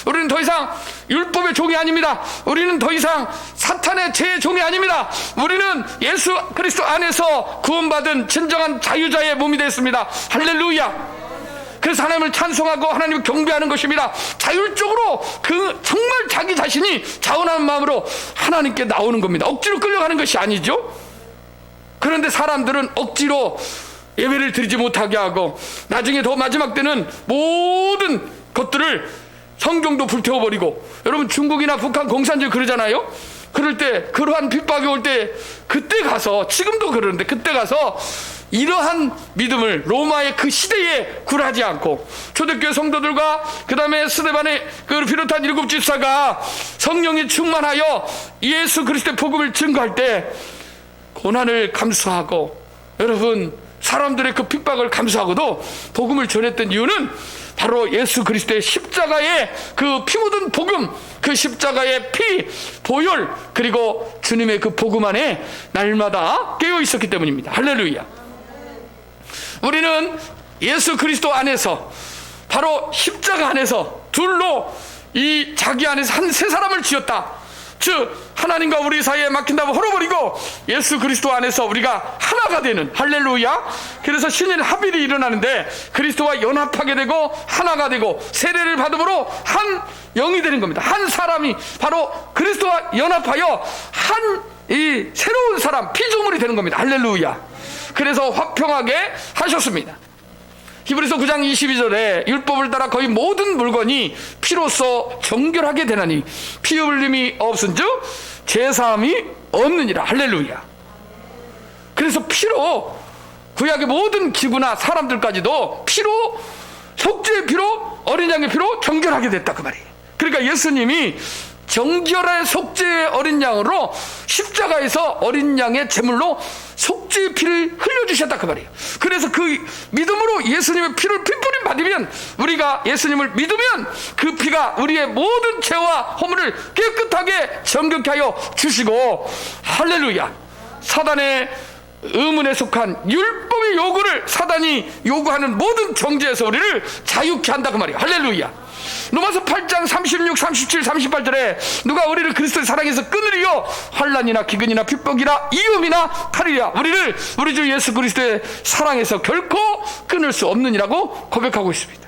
우리는 더 이상 율법의 종이 아닙니다. 우리는 더 이상 사탄의 죄의 종이 아닙니다. 우리는 예수 그리스도 안에서 구원받은 진정한 자유자의 몸이 됐습니다. 할렐루야. 그래서 하나님을 찬송하고 하나님을 경배하는 것입니다. 자율적으로 그 정말 자기 자신이 자원하는 마음으로 하나님께 나오는 겁니다. 억지로 끌려가는 것이 아니죠. 그런데 사람들은 억지로 예배를 드리지 못하게 하고 나중에 더 마지막 때는 모든 것들을 성경도 불태워버리고 여러분 중국이나 북한 공산주의 그러잖아요. 그럴 때 그러한 핍박이 올 때 그때 가서 지금도 그러는데 그때 가서 이러한 믿음을 로마의 그 시대에 굴하지 않고 초대교회 성도들과 그 다음에 스데반의 그 비롯한 7 집사가 성령이 충만하여 예수 그리스도의 복음을 증거할 때 고난을 감수하고 여러분 사람들의 그 핍박을 감수하고도 복음을 전했던 이유는 바로 예수 그리스도의 십자가의 그 피 묻은 복음, 그 십자가의 피, 보혈, 그리고 주님의 그 복음 안에 날마다 깨어 있었기 때문입니다. 할렐루야. 우리는 예수 그리스도 안에서 바로 십자가 안에서 둘로 이 자기 안에서 한 세 사람을 지었다. 즉 하나님과 우리 사이에 막힌다고 헐어버리고 예수 그리스도 안에서 우리가 하나가 되는 할렐루야. 그래서 신인 합일이 일어나는데 그리스도와 연합하게 되고 하나가 되고 세례를 받음으로 한 영이 되는 겁니다. 한 사람이 바로 그리스도와 연합하여 한 이 새로운 사람, 피조물이 되는 겁니다. 할렐루야. 그래서 화평하게 하셨습니다. 히브리서 9장 22절에 율법을 따라 거의 모든 물건이 피로써 정결하게 되나니 피 흘림이 없은즉 제사함이 없느니라. 할렐루야. 그래서 피로 구약의 모든 기구나 사람들까지도 피로, 속죄의 피로, 어린 양의 피로 정결하게 됐다 그 말이에요. 그러니까 예수님이 정결의 속죄의 어린 양으로 십자가에서 어린 양의 제물로 속죄의 피를 흘려주셨다 그 말이에요. 그래서 그 믿음으로 예수님의 피를 핏뿌림 받으면, 우리가 예수님을 믿으면 그 피가 우리의 모든 죄와 허물을 깨끗하게 정결케 하여 주시고, 할렐루야, 사단의 의문에 속한 율법의 요구를, 사단이 요구하는 모든 정죄에서 우리를 자유케 한다 그 말이에요. 할렐루야. 로마서 8장 36, 37, 38절에 누가 우리를 그리스도의 사랑에서 끊으리요? 환난이나 기근이나 핍박이나 이음이나 칼이라 우리를 우리 주 예수 그리스도의 사랑에서 결코 끊을 수 없느니라고 고백하고 있습니다.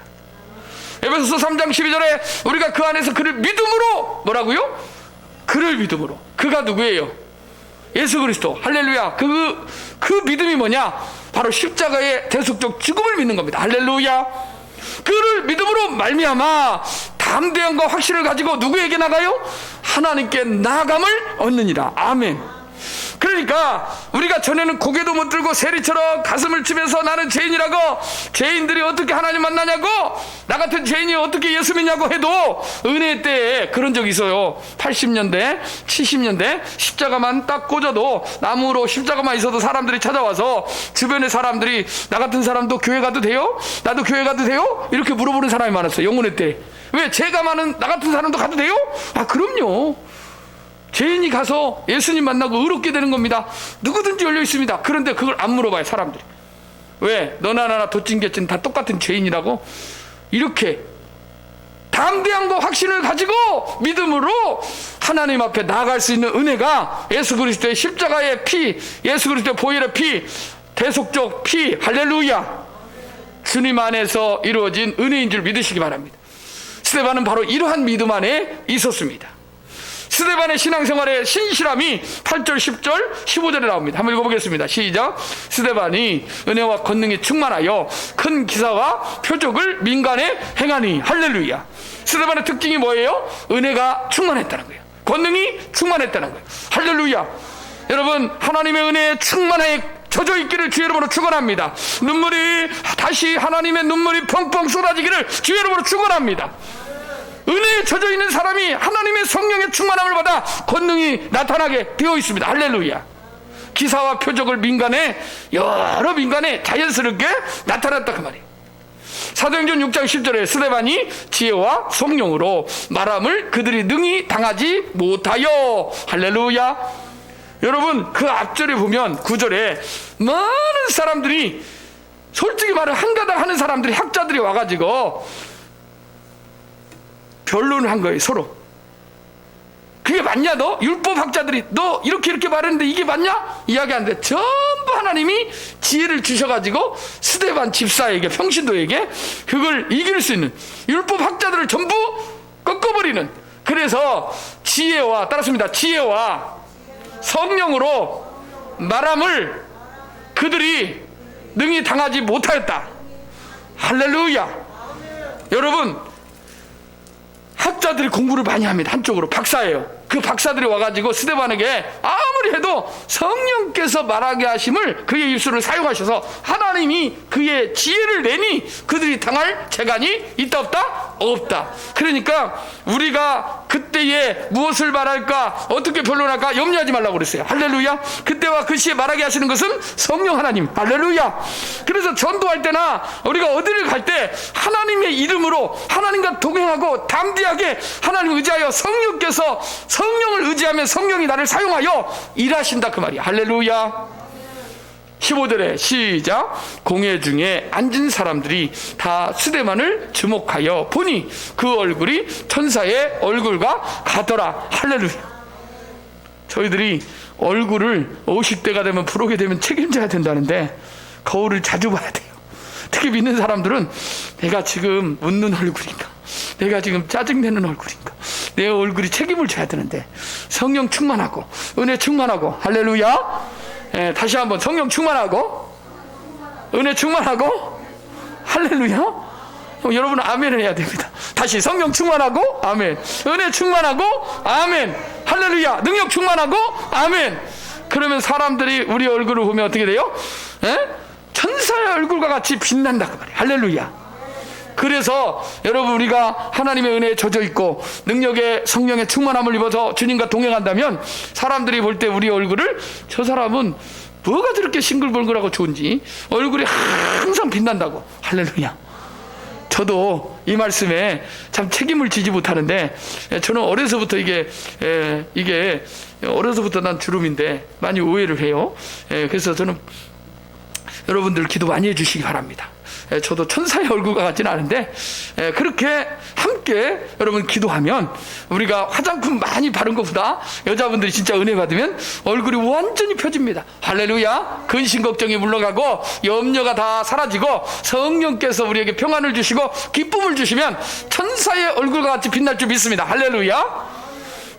에베소서 3장 12절에 우리가 그 안에서 그를 믿음으로, 뭐라고요? 그를 믿음으로. 그가 누구예요? 예수 그리스도. 할렐루야. 그 믿음이 뭐냐? 바로 십자가의 대속적 죽음을 믿는 겁니다. 할렐루야. 그를 믿음으로 말미암아 담대함과 확신을 가지고 누구에게 나가요? 하나님께 나아감을 얻느니라. 아멘. 그러니까 우리가 전에는 고개도 못 들고 세리처럼 가슴을 치면서 나는 죄인이라고, 죄인들이 어떻게 하나님 만나냐고, 나 같은 죄인이 어떻게 예수 믿냐고 해도 은혜 때에 그런 적이 있어요. 80년대 70년대 십자가만 딱 꽂아도, 나무로 십자가만 있어도 사람들이 찾아와서, 주변의 사람들이 나 같은 사람도 교회 가도 돼요? 나도 교회 가도 돼요? 이렇게 물어보는 사람이 많았어요. 영혼의 때. 왜? 죄가 많은 나 같은 사람도 가도 돼요? 아, 그럼요. 죄인이 가서 예수님 만나고 의롭게 되는 겁니다. 누구든지 열려 있습니다. 그런데 그걸 안 물어봐요, 사람들이. 왜? 너나 나나 도찐개찐 다 똑같은 죄인이라고? 이렇게 담대함과 확신을 가지고 믿음으로 하나님 앞에 나아갈 수 있는 은혜가 예수 그리스도의 십자가의 피, 예수 그리스도의 보혈의 피, 대속적 피, 할렐루야, 주님 안에서 이루어진 은혜인 줄 믿으시기 바랍니다. 스데반은 바로 이러한 믿음 안에 있었습니다. 스데반의 신앙생활의 신실함이 8절, 10절, 15절에 나옵니다. 한번 읽어보겠습니다. 시작. 스데반이 은혜와 권능에 충만하여 큰 기사와 표적을 민간에 행하니. 할렐루야. 스데반의 특징이 뭐예요? 은혜가 충만했다는 거예요. 권능이 충만했다는 거예요. 할렐루야. 여러분, 하나님의 은혜에 충만하게 젖어 있기를 주 이름으로 축원합니다. 눈물이 다시, 하나님의 눈물이 펑펑 쏟아지기를 주 이름으로 축원합니다. 은혜에 젖어 있는 사람이 하나님의 성령의 충만함을 받아 권능이 나타나게 되어 있습니다. 할렐루야. 기사와 표적을 민간에, 여러 민간에 자연스럽게 나타났다 그 말이에요. 사도행전 6장 10절에 스데반이 지혜와 성령으로 말함을 그들이 능히 당하지 못하여. 할렐루야. 여러분, 그 앞절에 보면 9절에 많은 사람들이, 솔직히 말해 한가닥 하는 사람들이, 학자들이 와가지고 변론을 한 거예요, 서로. 그게 맞냐? 너 율법학자들이 너 이렇게 말했는데 이게 맞냐? 이야기하는데 전부 하나님이 지혜를 주셔가지고 스데반 집사에게, 평신도에게 그걸 이길 수 있는 율법학자들을 전부 꺾어버리는, 그래서 지혜와, 따랐습니다, 지혜와 성령으로 말함을 그들이 능히 당하지 못하였다. 할렐루야. 여러분, 학자들이 공부를 많이 합니다. 한쪽으로 박사예요. 그 박사들이 와가지고 스데반에게 아무리 해도 성령께서 말하게 하심을 그의 입술을 사용하셔서 하나님이 그의 지혜를 내니 그들이 당할 재간이 있다 없다? 없다. 그러니까 우리가 그때에 무엇을 말할까, 어떻게 변론할까 염려하지 말라고 그랬어요. 할렐루야. 그때와 그 시에 말하게 하시는 것은 성령 하나님. 할렐루야. 그래서 전도할 때나 우리가 어디를 갈 때 하나님의 이름으로 하나님과 동행하고 담대하게 하나님 의지하여, 성령께서, 성령을 의지하면 성령이 나를 사용하여 일하신다 그 말이야. 할렐루야. 15절에 시작. 공회 중에 앉은 사람들이 다 스데반을 주목하여 보니 그 얼굴이 천사의 얼굴과 같더라. 할렐루야. 저희들이 얼굴을 50대가 되면, 부르게 되면 책임져야 된다는데 거울을 자주 봐야 돼요. 특히 믿는 사람들은 내가 지금 웃는 얼굴인가, 내가 지금 짜증내는 얼굴인가? 내 얼굴이 책임을 져야 되는데 성령 충만하고 은혜 충만하고 할렐루야. 다시 한번 성령 충만하고 은혜 충만하고 할렐루야. 여러분 아멘을 해야 됩니다. 다시 성령 충만하고 아멘, 은혜 충만하고 아멘, 할렐루야. 능력 충만하고 아멘. 그러면 사람들이 우리 얼굴을 보면 어떻게 돼요? 천사의 얼굴과 같이 빛난다 그 말이에요. 할렐루야. 그래서 여러분 우리가 하나님의 은혜에 젖어 있고 능력의 성령의 충만함을 입어서 주님과 동행한다면 사람들이 볼 때 우리 얼굴을 저 사람은 뭐가 저렇게 싱글벙글하고 좋은지 얼굴이 항상 빛난다고. 할렐루야. 저도 이 말씀에 참 책임을 지지 못하는데 저는 어려서부터 이게 어려서부터 난 주름인데 많이 오해를 해요. 그래서 저는 여러분들 기도 많이 해주시기 바랍니다. 저도 천사의 얼굴과 같지는 않은데 그렇게 함께 여러분 기도하면 우리가 화장품 많이 바른 것보다 여자분들이 진짜 은혜 받으면 얼굴이 완전히 펴집니다. 할렐루야. 근심 걱정이 물러가고 염려가 다 사라지고 성령께서 우리에게 평안을 주시고 기쁨을 주시면 천사의 얼굴과 같이 빛날 줄 믿습니다. 할렐루야.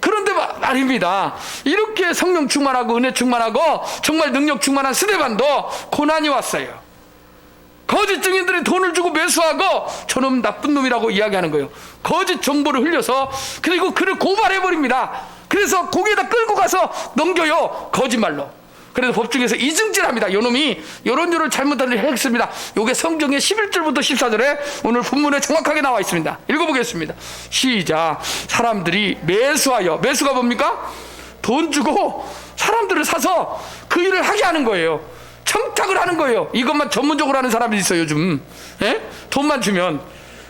그런데 말입니다. 이렇게 성령 충만하고 은혜 충만하고 정말 능력 충만한 스데반도 고난이 왔어요. 거짓 증인들이 돈을 주고 매수하고 저놈 나쁜 놈이라고 이야기하는 거예요. 거짓 정보를 흘려서 그리고 그를 고발해버립니다. 그래서 고개에다 끌고 가서 넘겨요. 거짓말로. 그래서 법정에서 이증질합니다. 요놈이 요런 잘못한 일을 했습니다. 요게 성경의 11절부터 14절에 오늘 본문에 정확하게 나와 있습니다. 읽어보겠습니다. 시작. 사람들이 매수하여, 매수가 뭡니까? 돈 주고 사람들을 사서 그 일을 하게 하는 거예요. 청탁을 하는 거예요. 이것만 전문적으로 하는 사람이 있어요 요즘. 돈만 주면.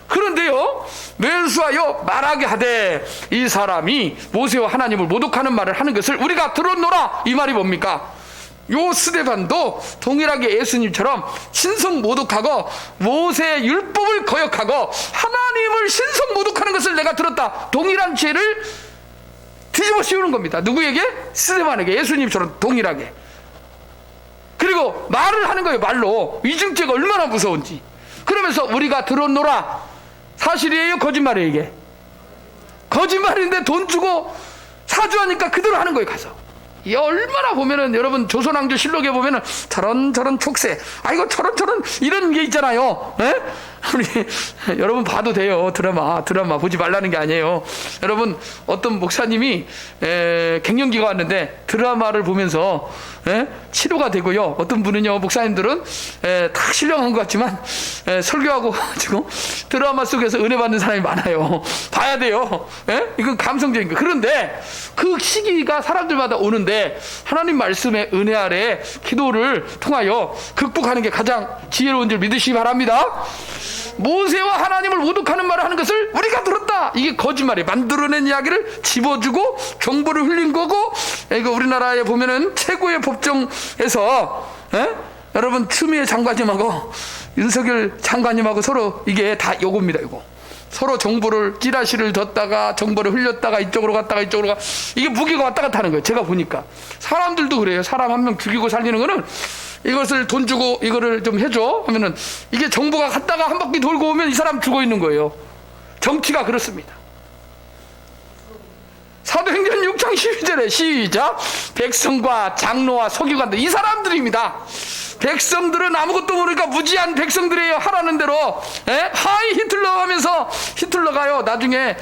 그런데요 매수하여 말하게 하되 이 사람이 모세와 하나님을 모독하는 말을 하는 것을 우리가 들었노라. 이 말이 뭡니까? 요 스데반도 동일하게 예수님처럼 신성 모독하고 모세의 율법을 거역하고 하나님을 신성 모독하는 것을 내가 들었다. 동일한 죄를 뒤집어 씌우는 겁니다. 누구에게? 스데반에게. 예수님처럼 동일하게. 그리고 말을 하는 거예요. 말로. 위증죄가 얼마나 무서운지. 그러면서 우리가 들었노라. 사실이에요? 거짓말이에요 이게? 거짓말인데 돈 주고 사주하니까 그대로 하는 거예요. 가서 이 얼마나 보면은 여러분 조선왕조 실록에 보면은 저런 촉새, 아이고 저런 이런 게 있잖아요. 우리 여러분 봐도 돼요. 드라마 보지 말라는 게 아니에요. 여러분 어떤 목사님이 갱년기가 왔는데 드라마를 보면서 치료가 되고요. 어떤 분은요 목사님들은 다 신령한 것 같지만 설교하고 가지고 드라마 속에서 은혜 받는 사람이 많아요. 봐야 돼요. 이건 감성적인 거. 그런데 그 시기가 사람들마다 오는데 하나님 말씀의 은혜 아래 기도를 통하여 극복하는 게 가장 지혜로운 줄 믿으시기 바랍니다. 모세와 하나님을 모독하는 말을 하는 것을 우리가 들었다. 이게 거짓말이에요. 만들어낸 이야기를 집어주고 정보를 흘린 거고. 이거 우리나라에 보면은 최고의 법정에서 여러분 추미애 장관님하고 윤석열 장관님하고 서로 이게 다 요겁니다. 이거 서로 정보를 찌라시를 뒀다가 정보를 흘렸다가 이쪽으로 갔다가 이쪽으로 가. 이게 무게가 왔다 갔다 하는 거예요. 제가 보니까 사람들도 그래요. 사람 한 명 죽이고 살리는 거는 이것을 돈 주고 이거를 좀 해줘 하면은 이게 정보가 갔다가 한 바퀴 돌고 오면 이 사람 죽어 있는 거예요. 정치가 그렇습니다. 사도행전 6장 12절에 시작. 백성과 장로와 서기관들, 이 사람들입니다. 백성들은 아무것도 모르니까 무지한 백성들이에요. 하라는 대로 하이 히틀러 하면서 히틀러가요 나중에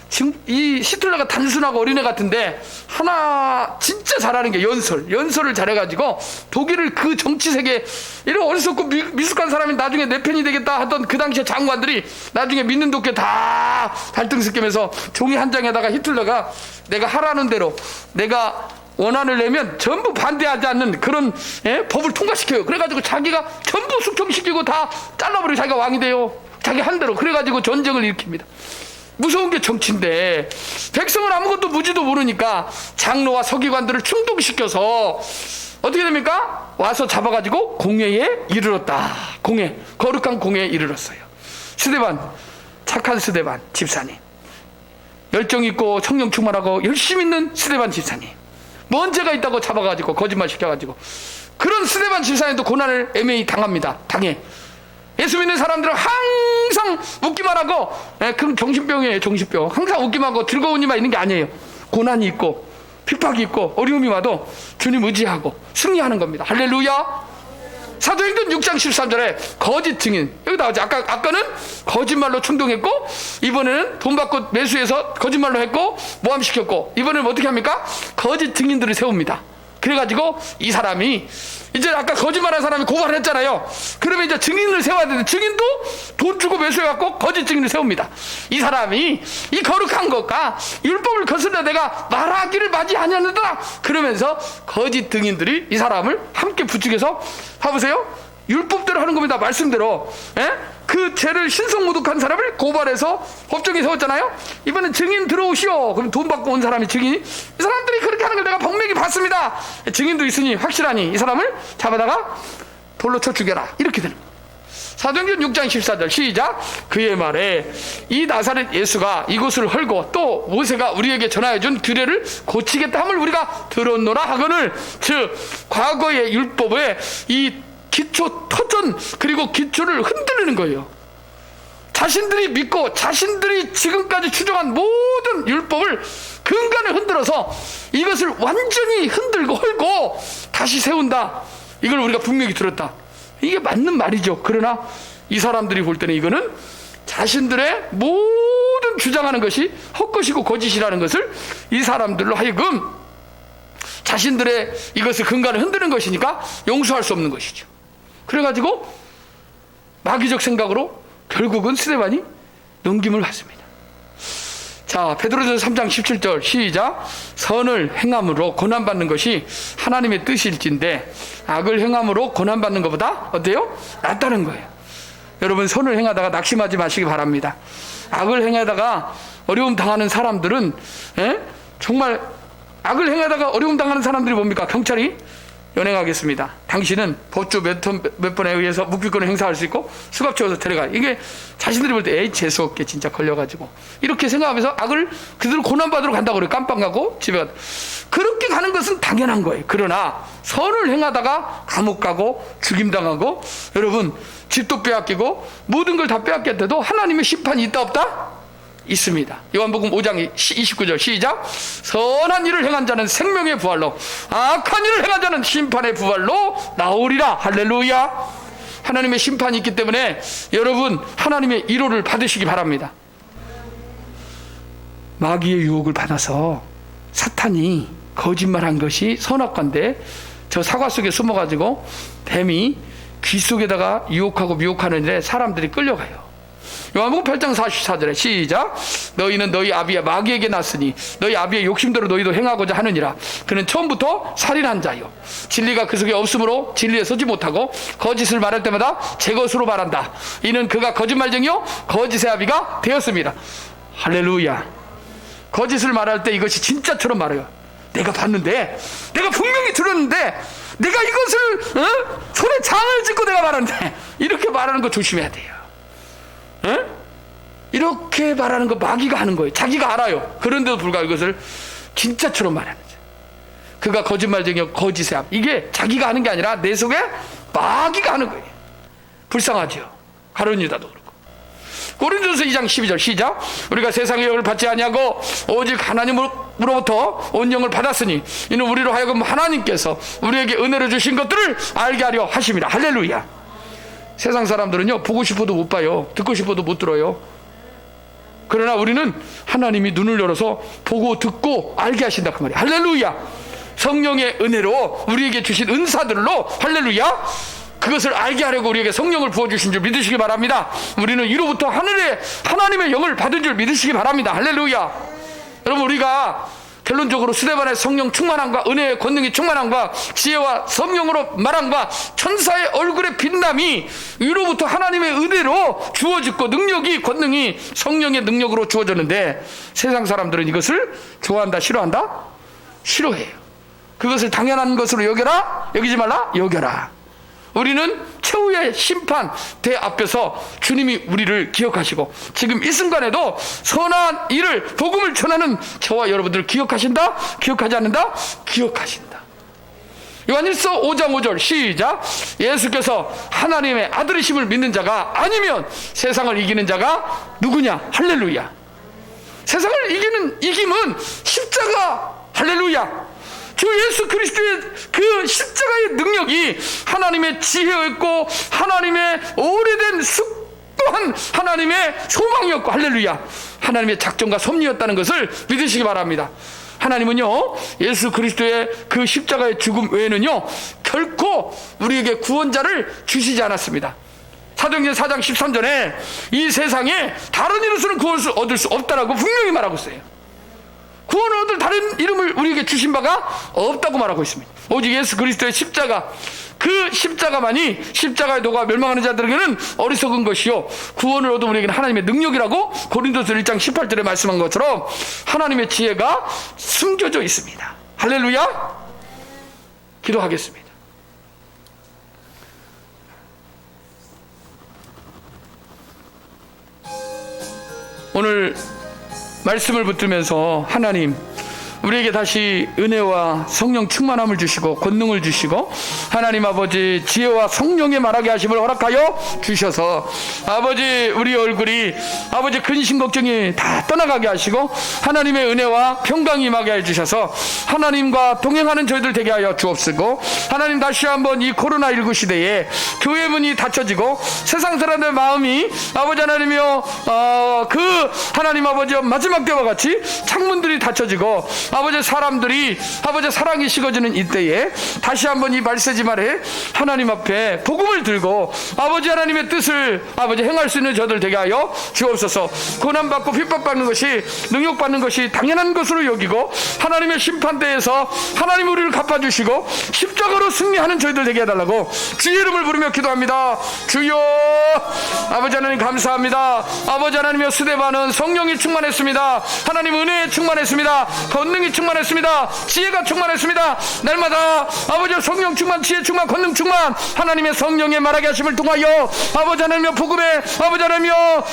지금 이 히틀러가 단순하고 어린애 같은데 하나 진짜 잘하는 게 연설을 잘해가지고 독일을 그 정치세계 이런 어리석고 미숙한 사람이 나중에 내 편이 되겠다 하던 그 당시에 장관들이 나중에 믿는 독게 다 발등스끼면서 종이 한 장에다가 히틀러가 내가 하라는 대로 내가 원한을 내면 전부 반대하지 않는 그런 법을 통과시켜요. 그래가지고 자기가 전부 숙청시키고 다 잘라버리고 자기가 왕이 돼요. 자기 한 대로. 그래가지고 전쟁을 일으킵니다. 무서운 게 정치인데 백성은 아무것도 무지도 모르니까 장로와 서기관들을 충동시켜서 어떻게 됩니까? 와서 잡아가지고 공회에 이르렀다. 거룩한 공회에 이르렀어요. 스데반, 착한 스데반 집사님, 열정 있고 성령 충만하고 열심 있는 스데반 집사님, 뭔 죄가 있다고 잡아가지고 거짓말 시켜가지고 그런 스데반 집사님도 고난을 애매히 당합니다. 예수 믿는 사람들은 항상 항상 웃기만 하고, 그건 정신병이에요. 정신병. 항상 웃기만 하고 즐거운 일만 있는 게 아니에요. 고난이 있고 핍박이 있고 어려움이 와도 주님 의지하고 승리하는 겁니다. 할렐루야. 사도행전 6장 13절에 거짓 증인, 여기 나오죠. 아까는 거짓말로 충동했고, 이번에는 돈 받고 매수해서 거짓말로 했고 모함시켰고, 이번에는 어떻게 합니까? 거짓 증인들을 세웁니다. 그래가지고 이 사람이 이제 아까 거짓말한 사람이 고발을 했잖아요. 그러면 이제 증인을 세워야 되는데, 증인도 돈 주고 매수해갖고 거짓 증인을 세웁니다. 이 사람이 이 거룩한 것과 율법을 거슬러 내가 말하기를 맞이하냐는다 그러면서 거짓 증인들이 이 사람을 함께 부축해서, 봐보세요, 율법대로 하는 겁니다. 말씀대로. 그 죄를 신성모독한 사람을 고발해서 법정에 세웠잖아요. 이번엔 증인 들어오시오. 그럼 돈 받고 온 사람이 증인이, 이 사람들이 그렇게 하는 걸 내가 분명히 봤습니다. 증인도 있으니 확실하니 이 사람을 잡아다가 돌로 쳐 죽여라. 이렇게 되는 거예요. 사도행전 6장 14절 시작. 그의 말에 이 나사렛 예수가 이곳을 헐고 또 모세가 우리에게 전하여준 규례를 고치겠다 함을 우리가 들었노라 하거늘, 즉 과거의 율법의 이 기초 터전, 그리고 기초를 흔들리는 거예요. 자신들이 믿고 자신들이 지금까지 추정한 모든 율법을 근간을 흔들어서 이것을 완전히 흔들고 헐고 다시 세운다. 이걸 우리가 분명히 들었다. 이게 맞는 말이죠. 그러나 이 사람들이 볼 때는 이거는 자신들의 모든 주장하는 것이 헛것이고 거짓이라는 것을 이 사람들로 하여금 자신들의 이것을 근간을 흔드는 것이니까 용서할 수 없는 것이죠. 그래가지고 마귀적 생각으로 결국은 스데반이 넘김을 받습니다. 자, 베드로전서 3장 17절 시작. 선을 행함으로 고난받는 것이 하나님의 뜻일진데 악을 행함으로 고난받는 것보다 어때요? 낫다는 거예요. 여러분, 선을 행하다가 낙심하지 마시기 바랍니다. 악을 행하다가 어려움 당하는 사람들은, 정말 악을 행하다가 어려움 당하는 사람들이 뭡니까? 경찰이 연행하겠습니다. 당신은 법조 몇 번에 의해서 묵비권을 행사할 수 있고 수갑 채워서 데려가. 이게 자신들이 볼 때 에이 재수없게 진짜 걸려가지고 이렇게 생각하면서 악을 그대로 고난받으러 간다고 그래요. 깜빵 가고 집에 가고. 그렇게 가는 것은 당연한 거예요. 그러나 선을 행하다가 감옥 가고 죽임당하고, 여러분 집도 빼앗기고 모든 걸 다 빼앗겼대도 하나님의 심판이 있다 없다? 있습니다. 요한복음 5장 29절 시작. 선한 일을 행한 자는 생명의 부활로, 악한 일을 행한 자는 심판의 부활로 나오리라. 할렐루야. 하나님의 심판이 있기 때문에 여러분 하나님의 위로를 받으시기 바랍니다. 마귀의 유혹을 받아서 사탄이 거짓말한 것이 선악과인데, 저 사과 속에 숨어가지고 뱀이 귀 속에다가 유혹하고 미혹하는데 사람들이 끌려가요. 요한복음 8장 44절에 시작. 너희는 너희 아비의 마귀에게 났으니 너희 아비의 욕심대로 너희도 행하고자 하느니라. 그는 처음부터 살인한 자요, 진리가 그 속에 없으므로 진리에 서지 못하고 거짓을 말할 때마다 제 것으로 말한다. 이는 그가 거짓말쟁이요 거짓의 아비가 되었습니다. 할렐루야. 거짓을 말할 때 이것이 진짜처럼 말해요. 내가 봤는데, 내가 분명히 들었는데, 내가 이것을 손에 장을 짚고 내가 말하는데, 이렇게 말하는 거 조심해야 돼요. 이렇게 말하는 거 마귀가 하는 거예요. 자기가 알아요. 그런데도 불구하고 이것을 진짜처럼 말하는 거죠. 그가 거짓말쟁이요 거짓의 아비. 이게 자기가 하는 게 아니라 내 속에 마귀가 하는 거예요. 불쌍하죠. 가룟 유다도 그렇고. 고린도전서 2장 12절 시작. 우리가 세상의 영을 받지 아니하고 오직 하나님으로부터 온 영을 받았으니 이는 우리로 하여금 하나님께서 우리에게 은혜를 주신 것들을 알게 하려 하심이라. 할렐루야. 세상 사람들은요, 보고 싶어도 못 봐요. 듣고 싶어도 못 들어요. 그러나 우리는 하나님이 눈을 열어서 보고 듣고 알게 하신다 그 말이에요. 할렐루야. 성령의 은혜로 우리에게 주신 은사들로, 할렐루야, 그것을 알게 하려고 우리에게 성령을 부어주신 줄 믿으시기 바랍니다. 우리는 이로부터 하늘에 하나님의 영을 받은 줄 믿으시기 바랍니다. 할렐루야. 여러분, 우리가 결론적으로 스데반의 성령 충만함과 은혜의 권능이 충만함과 지혜와 성령으로 말함과 천사의 얼굴의 빛남이 위로부터 하나님의 은혜로 주어졌고, 능력이, 권능이 성령의 능력으로 주어졌는데, 세상 사람들은 이것을 좋아한다 싫어한다? 싫어해요. 그것을 당연한 것으로 여겨라? 여기지 말라? 여겨라. 우리는 최후의 심판 대 앞에서 주님이 우리를 기억하시고, 지금 이 순간에도 선한 일을, 복음을 전하는 저와 여러분들을 기억하신다? 기억하지 않는다? 기억하신다. 요한일서 5장 5절 시작. 예수께서 하나님의 아들이심을 믿는 자가 아니면 세상을 이기는 자가 누구냐? 할렐루야. 세상을 이김은 십자가. 할렐루야. 주 예수 그리스도의 그 십자가의 능력이 하나님의 지혜였고 하나님의 오래된 숭고한 하나님의 소망이었고, 할렐루야, 하나님의 작정과 섭리였다는 것을 믿으시기 바랍니다. 하나님은요, 예수 그리스도의 그 십자가의 죽음 외에는요 결코 우리에게 구원자를 주시지 않았습니다. 사도행전 4장 13절에 이 세상에 다른 이름으로는 구원을 얻을 수 없다라고 분명히 말하고 있어요. 구원을 얻을 다른 이름을 우리에게 주신 바가 없다고 말하고 있습니다. 오직 예수 그리스도의 십자가, 그 십자가만이, 십자가의 도가 멸망하는 자들에게는 어리석은 것이요 구원을 얻은 우리에게는 하나님의 능력이라고 고린도서 1장 18절에 말씀한 것처럼 하나님의 지혜가 숨겨져 있습니다. 할렐루야. 기도하겠습니다. 오늘 말씀을 붙들면서 하나님, 우리에게 다시 은혜와 성령 충만함을 주시고 권능을 주시고 하나님 아버지 지혜와 성령의 말하게 하심을 허락하여 주셔서 아버지 우리 얼굴이 아버지 근심 걱정이 다 떠나가게 하시고 하나님의 은혜와 평강이 임하게 해주셔서 하나님과 동행하는 저희들 되게 하여 주옵시고, 하나님 다시 한번 이 코로나19 시대에 교회 문이 닫혀지고 세상 사람들의 마음이 아버지 하나님이여 그 하나님 아버지 마지막 때와 같이 창문들이 닫혀지고 아버지 사람들이 아버지 사랑이 식어지는 이때에 다시 한번 이 말세지 말에 하나님 앞에 복음을 들고 아버지 하나님의 뜻을 아버지 행할 수 있는 저들 되게 하여 주옵소서. 고난받고 핍박받는 것이, 능욕받는 것이 당연한 것으로 여기고 하나님의 심판대에서 하나님 우리를 갚아주시고 십자가로 승리하는 저희들 되게 해달라고 주의 이름을 부르며 기도합니다. 주여, 아버지 하나님 감사합니다. 아버지 하나님의 스데반은 성령이 충만했습니다. 하나님 은혜에 충만했습니다. 권능이 충만했습니다. 지혜가 충만했습니다. 날마다 아버지 성령 충만, 지혜 충만, 권능 충만, 하나님의 성령의 말하게 하심을 통하여 아버지 하나님의 복음에 아버지 하나님의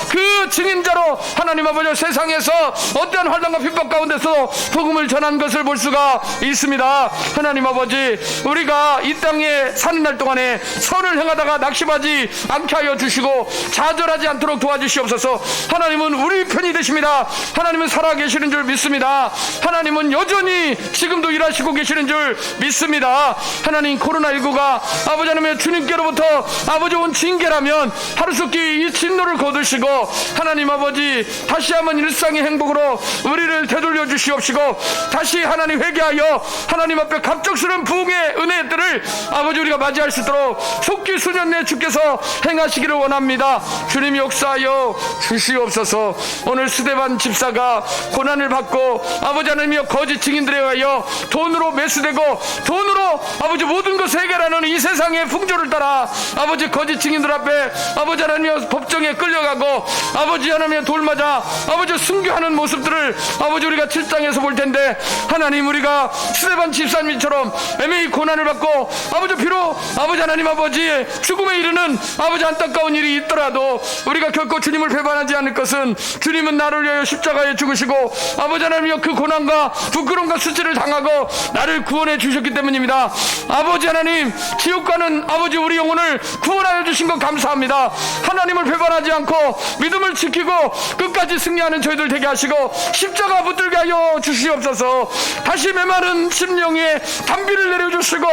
그 증인자로 하나님 아버지 세상에서 어떠한 환난과 핍박 가운데서 복음을 전한 것을 볼 수가 있습니다. 하나님 아버지, 우리가 이 땅에 사는 날 동안에 선을 행하다가 낙심하지 않게 하여 주시고 좌절하지 않도록 도와주시옵소서. 하나님은 우리 편이 되십니다. 하나님은 살아계시는 줄 믿습니다. 하나님은 여전히 지금도 일하시고 계시는 줄 믿습니다. 하나님, 코로나19가 아버지 하나님의 주님께로부터 아버지 온 징계라면 하루속히 이 진노를 거두시고 하나님 아버지 다시 한번 일상의 행복으로 우리를 되돌려 주시옵시고 다시 하나님 회개하여 하나님 앞에 갑작스러운 부흥의 은혜들을 아버지 우리가 맞이할 수 있도록 속기 수년 내에 주께서 행하시기를 원합니다. 주님이 역사하여 주시옵소서. 오늘 스데반 집사가 고난을 받고 아버지 하나님이여 거짓 증인들에 의하여 돈으로 매수되고 돈으로 아버지 모든 것을 해결하는 이 세상의 풍조를 따라 아버지 거짓 증인들 앞에 아버지 하나님의 법정에 끌려가고 아버지 하나님의 돌 맞아 아버지 순교하는 모습들을 아버지 우리가 7장에서 볼 텐데, 하나님 우리가 스데반 집사님처럼 애매히 고난을 받고 아버지 비록 아버지 하나님 아버지 죽음에 이르는 아버지 안타까운 일이 있더라도 우리가 결코 주님을 배반하지 않을 것은 주님은 나를 위하여 십자가에 죽으시고 아버지 하나님이여 그 고난과 부끄러움과 수치를 당하고 나를 구원해 주셨기 때문입니다. 아버지 하나님, 지옥 가는 아버지 우리 영혼을 구원하여 주신 것 감사합니다. 하나님을 배반하지 않고 믿음을 지키고 끝까지 승리하는 저희들 되게 하시고 십자가 붙들게 하여 주시옵소서. 다시 메마른 심령에 단비를 내려주시고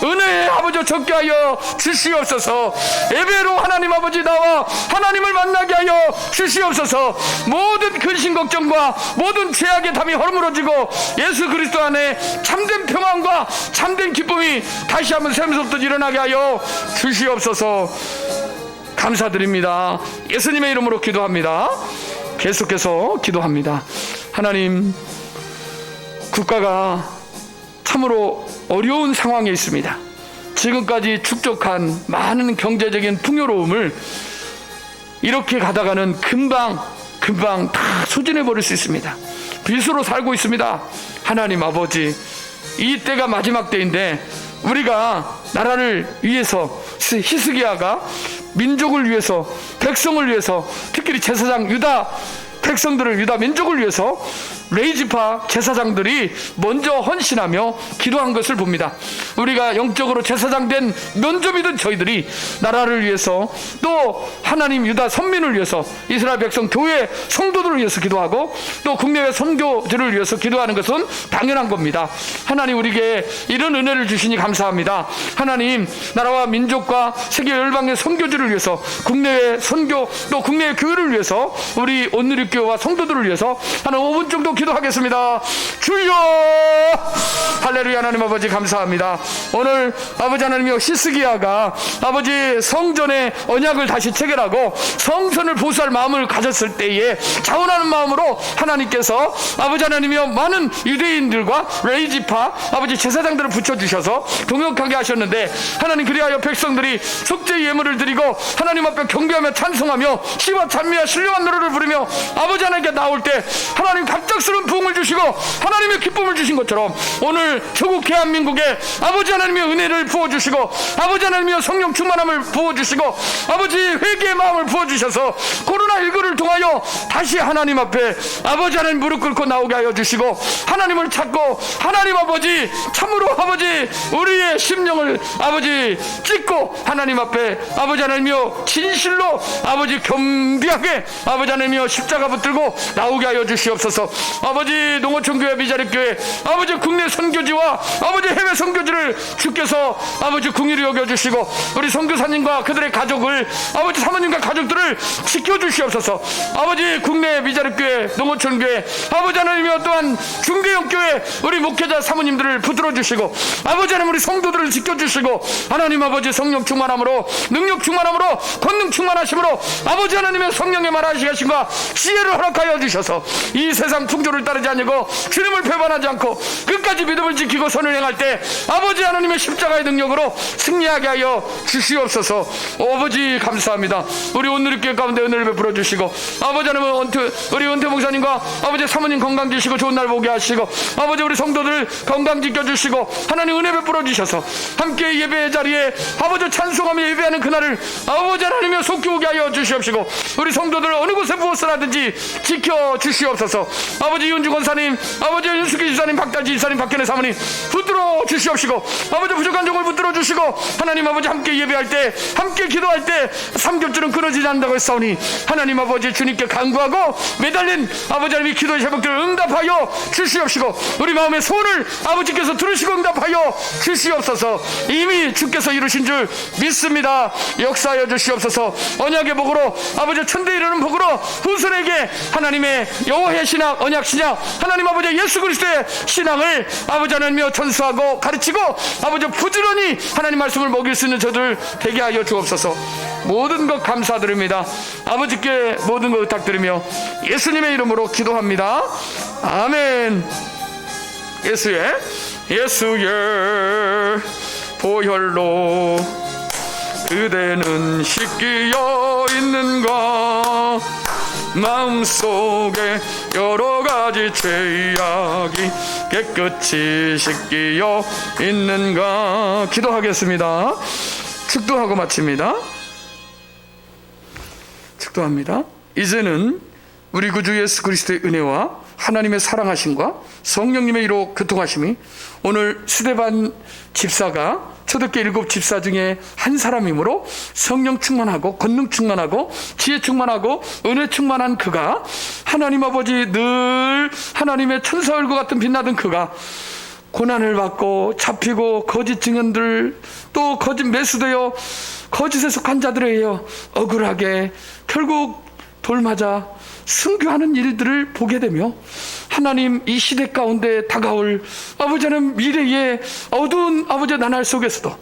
은혜의 아버지 적게 하여 주시옵소서. 예배로 하나님 아버지 나와 하나님을 만나게 하여 주시옵소서. 모든 근심 걱정과 모든 죄악의 담이 허물어지고 예수 그리스도 안에 참된 평안과 참된 기쁨이 다시 한번 샘솟듯 일어나게 하여 주시옵소서. 감사드립니다. 예수님의 이름으로 기도합니다. 계속해서 기도합니다. 하나님, 국가가 참으로 어려운 상황에 있습니다. 지금까지 축적한 많은 경제적인 풍요로움을 이렇게 가다가는 금방 다 소진해 버릴 수 있습니다. 빚으로 살고 있습니다. 하나님 아버지, 이 때가 마지막 때인데 우리가 나라를 위해서 히스기야가 민족을 위해서, 백성을 위해서, 특히 제사장 유다 백성들을, 유다 민족을 위해서 레이지파 제사장들이 먼저 헌신하며 기도한 것을 봅니다. 우리가 영적으로 제사장 된 면접이던 저희들이 나라를 위해서, 또 하나님 유다 선민을 위해서, 이스라엘 백성 교회 성도들을 위해서 기도하고, 또 국내외 선교지를 위해서 기도하는 것은 당연한 겁니다. 하나님 우리에게 이런 은혜를 주시니 감사합니다. 하나님 나라와 민족과 세계 열방의 선교지를 위해서, 국내외 선교, 또 국내외 교회를 위해서, 우리 온누리교회와 성도들을 위해서 한 5분 정도 기도하겠습니다. 주여! 할렐루야. 하나님 아버지 감사합니다. 오늘 아버지 하나님이여, 히스기야가 아버지 성전의 언약을 다시 체결하고 성전을 보수할 마음을 가졌을 때에 자원하는 마음으로 하나님께서 아버지 하나님이여 많은 유대인들과 레이지파 아버지 제사장들을 붙여주셔서 동역하게 하셨는데, 하나님 그리하여 백성들이 속죄 예물을 드리고 하나님 앞에 경배하며 찬송하며 시와 찬미와 신령한 노래를 부르며 아버지 하나님께 나올 때 하나님 갑작스러운 부흥을 주시고 하나님의 기쁨을 주신 것처럼, 오늘 조국 대한민국에 아버지 하나님의 은혜를 부어주시고 아버지 하나님의 성령 충만함을 부어주시고 아버지 회개의 마음을 부어주셔서 코로나19를 통하여 다시 하나님 앞에 아버지 하나님 무릎 꿇고 나오게 하여 주시고, 하나님을 찾고 하나님 아버지 참으로 아버지 우리의 심령을 아버지 찢고 하나님 앞에 아버지 하나님이여 진실로 아버지 겸비하게 아버지 하나님이여 십자가 붙들고 나오게 하여 주시옵소서. 아버지 농어촌교회 미자립교회 아버지 국내 선교지와 아버지 해외 선교지를 주께서 아버지 긍휼히 여겨주시고, 우리 선교사님과 그들의 가족을 아버지 사모님과 가족들을 지켜주시옵소서. 아버지 국내 미자립교회 농어촌교회 아버지 하나님이여, 또한 중대형교회 우리 목회자 사모님들을 붙들어 주시고 아버지 하나님 우리 성도들을 지켜주시고, 하나님 아버지 성령 충만함으로 능력 충만함으로 권능 충만하심으로 아버지 하나님의 성령의 말하시겠습니다. 지혜를 허락하여 주셔서 이 세상 풍조를 따르지 아니고 주님을 배반하지 않고 끝까지 믿음을 지키고 선을 행할 때 아버지 하나님의 십자가의 능력으로 승리하게 하여 주시옵소서. 아버지 감사합니다. 우리 온누리교회 가운데 은혜를 베풀어 주시고, 아버지 하나님은 우리 은퇴 목사님과 아버지 사모님 건강 주시고 좋은 날 보게 하시고, 아버지 우리 성도들 건강 지켜주시고 하나님 은혜 베풀어 주셔서 함께 예배의 자리에 아버지 찬송하며 예배하는 그날을 아버지 하나님의 속히 오게 하여 주시옵시고, 우리 성도들 어느 곳에 무엇을 하든지 지켜 주시옵소서. 아버지 이은주 권사님, 아버지 윤숙희 지사님, 박달지 지사님, 박현애 사모님 붙들어 주시옵시고, 아버지 부족한 종을 붙들어 주시고, 하나님 아버지 함께 예배할 때 함께 기도할 때 삼겹줄은 끊어지지 않는다고 했사오니 하나님 아버지 주님께 간구하고 매달린 아버지 하나님의 기도의 제목들을 응답하여 주시옵시고, 우리 마음의 소원을 아버지께서 들으시고 응답하여 주시옵소서. 이미 주께서 이루신 줄 믿습니다. 역사하여 주시옵소서. 언약의 복으로 아버지 천대 이르는 복으로 후손에게 하나님의 여호와의 신앙, 언약 신앙, 하나님 아버지 예수 그리스도의 신앙을 아버지 하나님이여 전수하고 가르치고 아버지 부지런히 하나님 말씀을 먹일 수 있는 저들 되게 하여 주옵소서. 모든 것 감사드립니다. 아버지께 모든 것 부탁드리며 예수님의 이름으로 기도합니다. 아멘. 예수의 보혈로 그대는 씻기어 있는가, 마음속에 여러가지 죄악이 깨끗이 씻기어 있는가. 기도하겠습니다. 축도하고 마칩니다. 축도합니다. 이제는 우리 구주 예수 그리스도의 은혜와 하나님의 사랑하심과 성령님의 이로 교통하심이, 오늘 스데반 집사가 초대교회 7 집사 중에 한 사람이므로 성령 충만하고 권능 충만하고 지혜 충만하고 은혜 충만한 그가, 하나님 아버지 늘 하나님의 천사 얼굴 같은 빛나던 그가 고난을 받고 잡히고 거짓 증언들, 또 거짓 매수되어 거짓에 속한 자들에 의해 억울하게 결국 돌맞아 순교하는 일들을 보게 되며, 하나님 이 시대 가운데 다가올 아버지는 미래의 어두운 아버지 나날 속에서도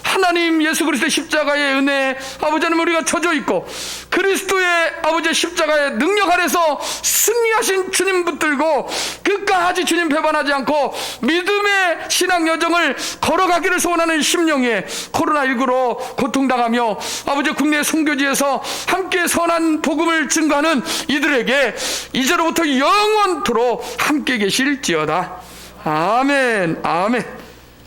하나님 예수 그리스도의 십자가의 은혜 아버지는 우리가 젖어 있고 그리스도의 아버지 십자가의 능력 아래서 승리하신 주님 붙들고 끝까지 주님 배반하지 않고 믿음의 신앙 여정을 걸어가기를 소원하는 심령에 코로나19로 고통당하며 아버지 국내 선교지에서 함께 선한 복음을 증거하는 이들에게 이제로부터 영원토록 함께 계실지어다. 아멘. 아멘.